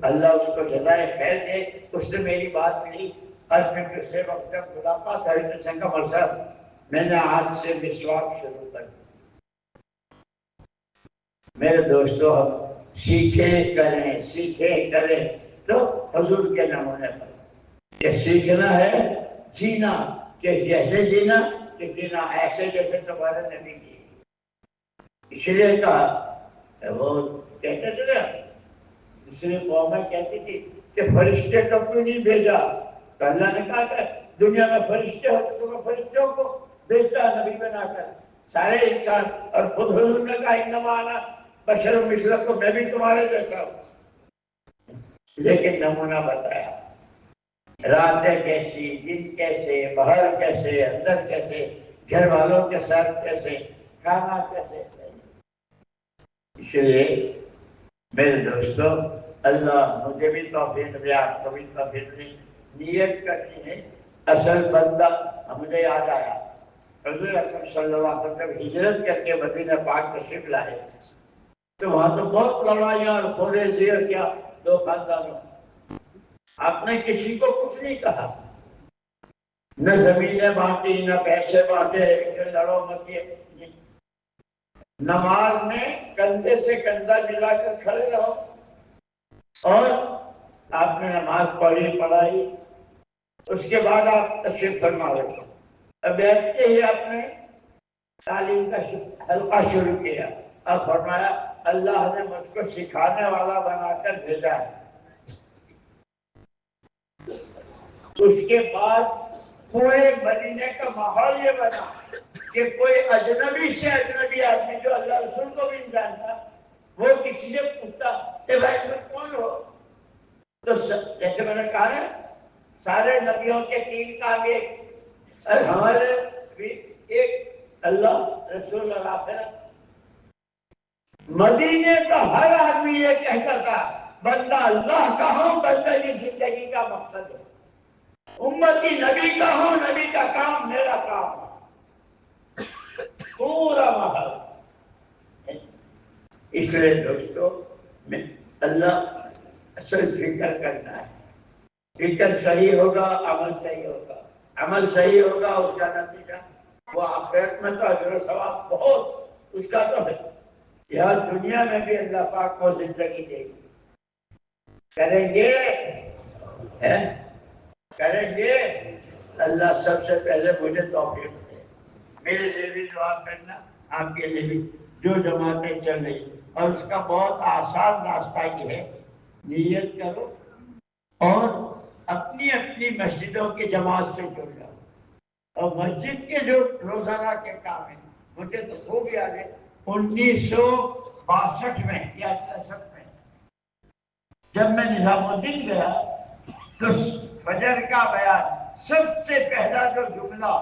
اللہ اس کو جزائے خیر دے، اس نے میری بات لی، اور پھر دوسرے وقت جب ملاقات ہوئی تو سنگا مر صاحب میں نے آج سے مسواک شروع کر دی۔ میرے دوستو ہم سیکھیں کریں تو حضور کے نمونے پر یہ سیکھنا ہے، جینا کہ جیسے جینا کہ جینا ایسے جیسے تمہارے نبی کی۔ اس لیے کہا وہ کہتے تھے نا، دوسری قومیں کہتی تھی کہ فرشتے کو کیوں نہیں بھیجا؟ تو اللہ نے کہا کہ دنیا میں فرشتے ہو تو تمہیں فرشتوں کو بھیجتا نبی بنا کر، سارے انسان، اور خود حضور نے کہا انما انا بشر مثلکم، میں بھی تمہارے جیسا ہوں، لیکن نمونہ بتایا، راتیں کیسی، دن کیسے، باہر کیسے، اندر کیسے، گھر والوں کے ساتھ کیسے، کھانا کیسے۔ اس لیے میرے دوستو اللہ مجھے بھی توفیق دے، آپ کو بھی توفیق دے، نیت کرنی ہے۔ اصل بندہ مجھے یاد آیا، حضور اکرم صلی اللہ علیہ وسلم ہجرت کر کے مدینہ پاک تشریف لائے تو وہاں تو بہت لڑائیاں اور خوریزی اور کیا، دو خاندانوں، آپ نے کسی کو کچھ نہیں کہا، نہ زمینیں بانٹی، نہ پیسے بانٹے کہ لڑو مت، یہ نماز میں کندھے سے کندھا ملا کر کھڑے رہو، اور آپ نے نماز پڑھائی، اس کے بعد آپ تشریف فرما رہے تھے، اب بیٹھتے ہی آپ نے تعلیم کا حلقہ شروع کیا اور فرمایا اللہ نے مجھ کو سکھانے والا بنا کر بھیجا ہے۔ اس کے بعد پورے مدینے کا ماحول یہ بنا کہ کوئی اجنبی سے اجنبی آدمی جو اللہ رسول کو بھی نہیں جانتا، وہ کسی سے پوچھتا کہ بھائی تم کون ہو؟ تو جیسے میں نے کہا نا، سارے نبیوں کے 3 کام ایک، اور ہمارے بھی ایک، اللہ رسول اور آخرت۔ مدینے کا ہر آدمی یہ کہتا تھا بندہ اللہ کا ہوں، بندہ کی زندگی کا مقصد ہے، امتی نبی کا ہوں، نبی کا کام میرا کام ہے، پورا محل۔ اس لیے دوستو میں اللہ اصل فکر کرنا ہے، فکر صحیح ہوگا عمل صحیح ہوگا، عمل صحیح ہوگا اس کا نتیجہ وہ آخرت میں تو اجر و ثواب بہت اس کا تو ہے، یہاں دنیا میں بھی اللہ پاک کو زندگی دے گی۔ کریں گے کریں گے، اللہ سب سے پہلے مجھے توفیق دے، میرے لیے بھی دعا کرنا، آپ کے لیے بھی، جو جماعتیں چل رہی، اور اس کا بہت آسان راستہ یہ ہے، نیت کرو اور اپنی اپنی مسجدوں کی جماعت سے جڑ جاؤ، اور مسجد کے جو روزانہ کے کام ہیں، مجھے تو خوب یاد ہے 1962 میں یا 63 میں جب میں نظام الدین گیا تو فجر کا بیان سب سے پہلا جو جملہ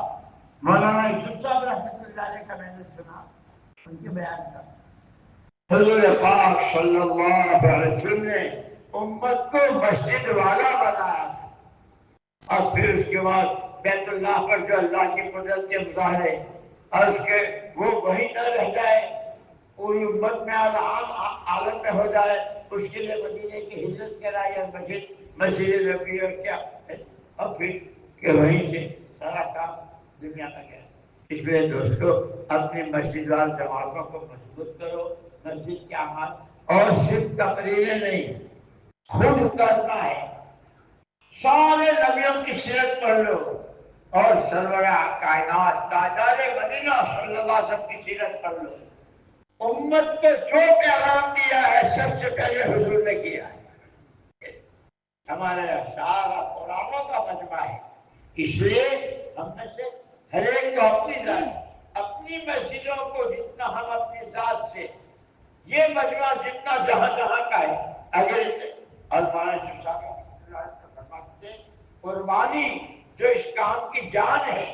مولانا یوسف صاحب رحمۃ اللہ علیہ کا میں نے سنا، ان کے بیان کا، حضور پاک صلی اللہ علیہ وسلم نے امت کو مسجد والا بنایا، اور پھر اس کے بعد بیت اللہ پر جو اللہ کی قدرت کے مظاہرے، اور اس کے وہ وہی نہ رہ جائے، پوری امت میں عالم میں ہو جائے، اس کے لیے مدینے کی ہجرت کرائی اور مسجد نبوی اور کیا، اور پھر کہ وہیں سے سارا کام دنیا میں گیا۔ اس لیے دوستو اپنی مسجد وال جماعتوں کو مضبوط کرو، مسجد کے اعمال، اور صرف تقریریں نہیں، خود کرنا ہے۔ سارے نبیوں کی سیرت پڑھ لو اور سرورہ کائنات تاجدار مدینہ صلی اللہ علیہ وسلم کی سیرت پڑھ لو۔ امت کو جو پیغام دیا ہے سب سے پہلے حضور نے کیا ہے۔ ہمارے سارا قرآنوں کا مجمع ہے، اس لیے ہم میں سے ہر ایک کو اپنی ذات، اپنی مسجدوں کو جتنا ہم اپنی ذات سے، یہ مجمع جتنا جہاں جہاں کا ہے، اگر قربانی جو اس کام کی جان ہے،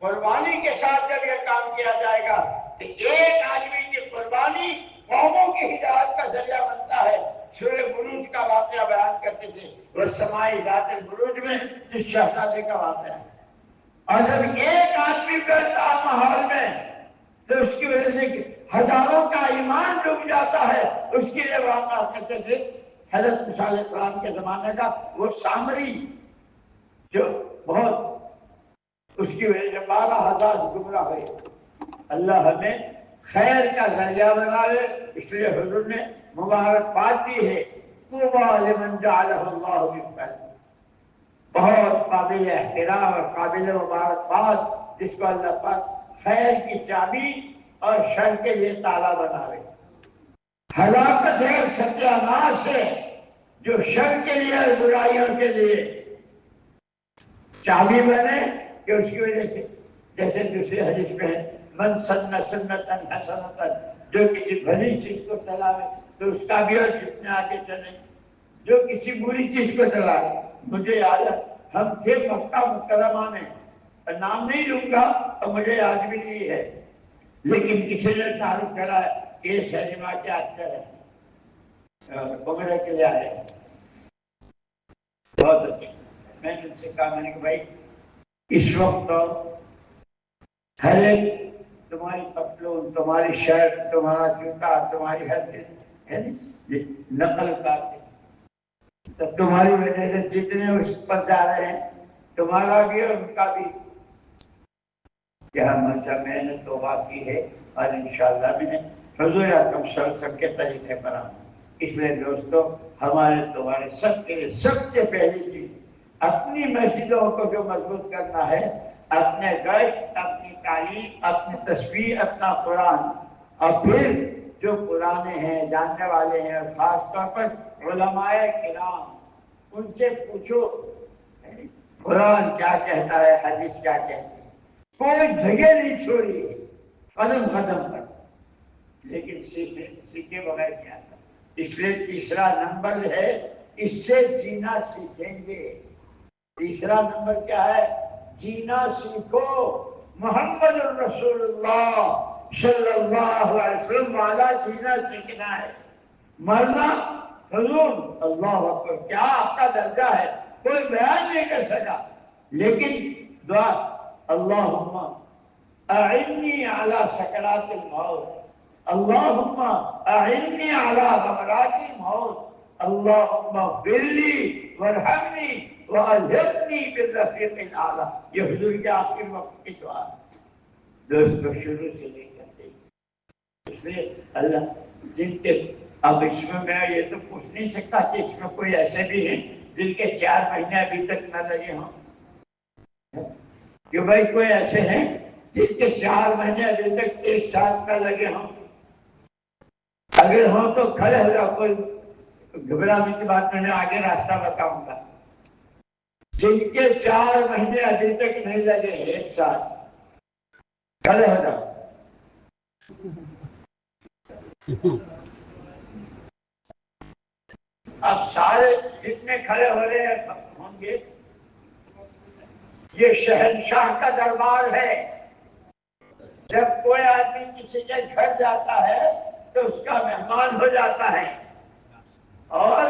قربانی کے ساتھ جب یہ کام کیا جائے گا تو ایک آدمی کی قربانی قوموں کی ہدایت کا ذریعہ بنتا ہے۔ سورہ بروج کا واقعہ بیان کرتے تھے، وہ سمائی ذات البروج میں جس شہزادے کا واقعہ ہے، اور جب ایک آدمی کرتا ماحول میں تو اس کی وجہ سے ہزاروں کا ایمان ڈوب جاتا ہے۔ اس کے لیے واقعہ کرتے تھے حضرت موسیٰ علیہ السلام کے زمانے کا وہ سامری جو بہت، اس کی وجہ سے 12,000 گمراہ ہوئے۔ اللہ ہمیں خیر کا ذریعہ بنائے، اس لیے حضور نے مبارکباد دی ہے، طوبیٰ لمن جعلہ اللہ مفتا، بہت قابل احترام اور قابل مبارکباد جس کو اللہ پاک خیر کی چابی اور شر کے لیے تالا بنائے۔ ہلاکت ہے، ستیہ ناش ہے جو شر کے لیے اور برائیوں کے لیے چابی بنے، کہ اس کی وجہ سے جیسے دوسرے حدیث میں ہے من سن سنتا حسنتا، جو کسی بھلی چیز کو چلاوے تو اس کا بھی اور جتنے آگے چلے، جو کسی بری چیز کو چلائے۔ مجھے یاد ہے ہم تھے مکہ مکرمہ میں، نام نہیں لوں گا اور مجھے یاد بھی نہیں ہے، لیکن کسی نے تعارف کرا یہ سینما کے ایکٹر ہے، عمرے کے لیے آئے، بہت اچھا۔ میں نے ان سے کہا، میں نے کہ بھائی اس وقت تو ہر ایک تمہاری پتلون، تمہاری شرٹ، تمہارا جوتا، تمہاری ہر چیز ہے نقل کرتے، تو تمہاری وجہ سے جتنے اس پر جا رہے ہیں تمہارا بھی اور ان کا بھی کیا مرچہ میں نے توبہ کی ہے، اور انشاءاللہ میں نے حضور اکرم صلی اللہ علیہ وسلم کے طریقے پر آؤں۔ اس لیے دوستو، ہمارے تمہارے سب کے لیے سب سے پہلی چیز اپنی مسجدوں کو جو مضبوط کرنا ہے، اپنے گشت، اپنی تعلیم، اپنی تصویر، اپنا قرآن، اور پھر جو پرانے ہیں، جاننے والے ہیں، اور خاص طور پر علماء کرام، ان سے پوچھو قرآن کیا کہتا ہے، حدیث کیا کہتی ہے، کوئی جگہ نہیں چھوڑی، قدم قدم پر، لیکن سیکھے بغیر کیا تھا۔ اس لیے تیسرا نمبر ہے، اس سے جینا سیکھیں گے۔ تیسرا نمبر کیا ہے؟ جینا سیکھو، محمد الرسول اللہ صلی اللہ علیہ وسلم والا جینا سیکھنا ہے۔ مرنا حضور اللہ اکبر کیا آپ کا درجہ ہے کوئی بیان نہیں کر سکا، لیکن دعا اللہم اعنی علی سکرات الموت، اللہم اعنی علی غمرات الموت، اللہم اغفر لی وارحمنی والحقنی بالرفیق الاعلیٰ۔ یہ حضور کے آخر وقت کی دعا ہے دوستو، شروع سے لے کرتے، اس لیے اللہ جن کے، اب اس میں یہ تو پوچھ نہیں سکتا کہ اس میں کوئی ایسے بھی ہیں جن کے 4 مہینے ابھی تک نہ لگے ہوں، کہ بھائی کوئی ایسے ہیں جن کے 4 مہینے ابھی تک 1 سال نہ لگے ہوں؟ اگر ہوں تو کھڑے ہو جاؤ، کوئی گھبرانے کی بات میں آگے راستہ بتاؤں گا۔ جن کے 4 مہینے ابھی تک نہیں لگے 1 سال، کھڑے ہو جاؤ۔ اب سارے جتنے کھڑے ہو رہے ہیں ہوں گے، یہ شہنشاہ کا دربار ہے۔ جب کوئی آدمی کسی کے گھر جاتا ہے تو اس کا مہمان ہو جاتا ہے، اور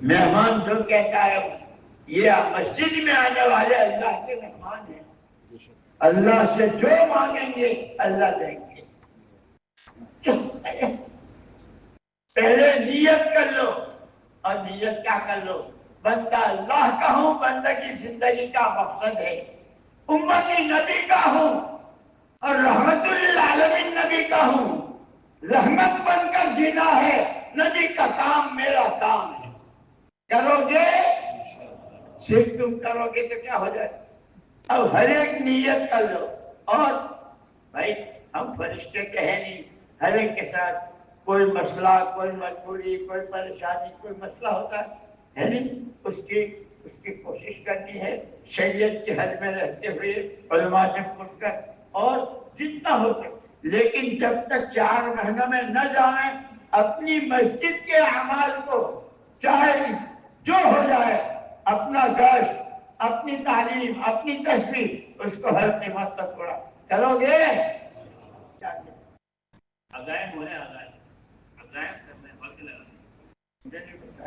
مہمان جو کہتا ہے یہ مسجد میں آنے والے اللہ کے مہمان ہیں، اللہ سے جو مانگیں گے اللہ دیں گے۔ پہلے نیت کر لو، اور نیت کیا کر لو؟ بندہ اللہ کا ہوں، بندہ کی زندگی کا مقصد ہے، امتی نبی کا ہوں اور رحمت للعالمین نبی کا ہوں، رحمت بن کر جینا ہے، نبی کا کام میرا کام ہے، کرو گے صرف تم کرو گے تو کیا ہو جائے؟ اب ہر ایک نیت کر لو، اور بھائی ہم فرشتے کے ہیں نہیں، ہر ایک کے ساتھ کوئی مسئلہ، کوئی مجبوری، کوئی پریشانی، کوئی مسئلہ ہوتا ہے نہیں، اس کی کوشش کرنی ہے شریعت کے حد میں رہتے ہوئے، علماء سے پوچھ کر، اور جتنا ہو سکے، لیکن جب تک 4 مہینوں میں نہ جائیں، اپنی مسجد کے اعمال کو چاہے جو ہو جائے، اپنا گشت، اپنی تعلیم، اپنی تصویر، اس کو ہر قیمت تک پورا کرو گے؟ عزائم ہوئے، عزائم کرنے وقت لگا، مجھے نہیں پتا ہے۔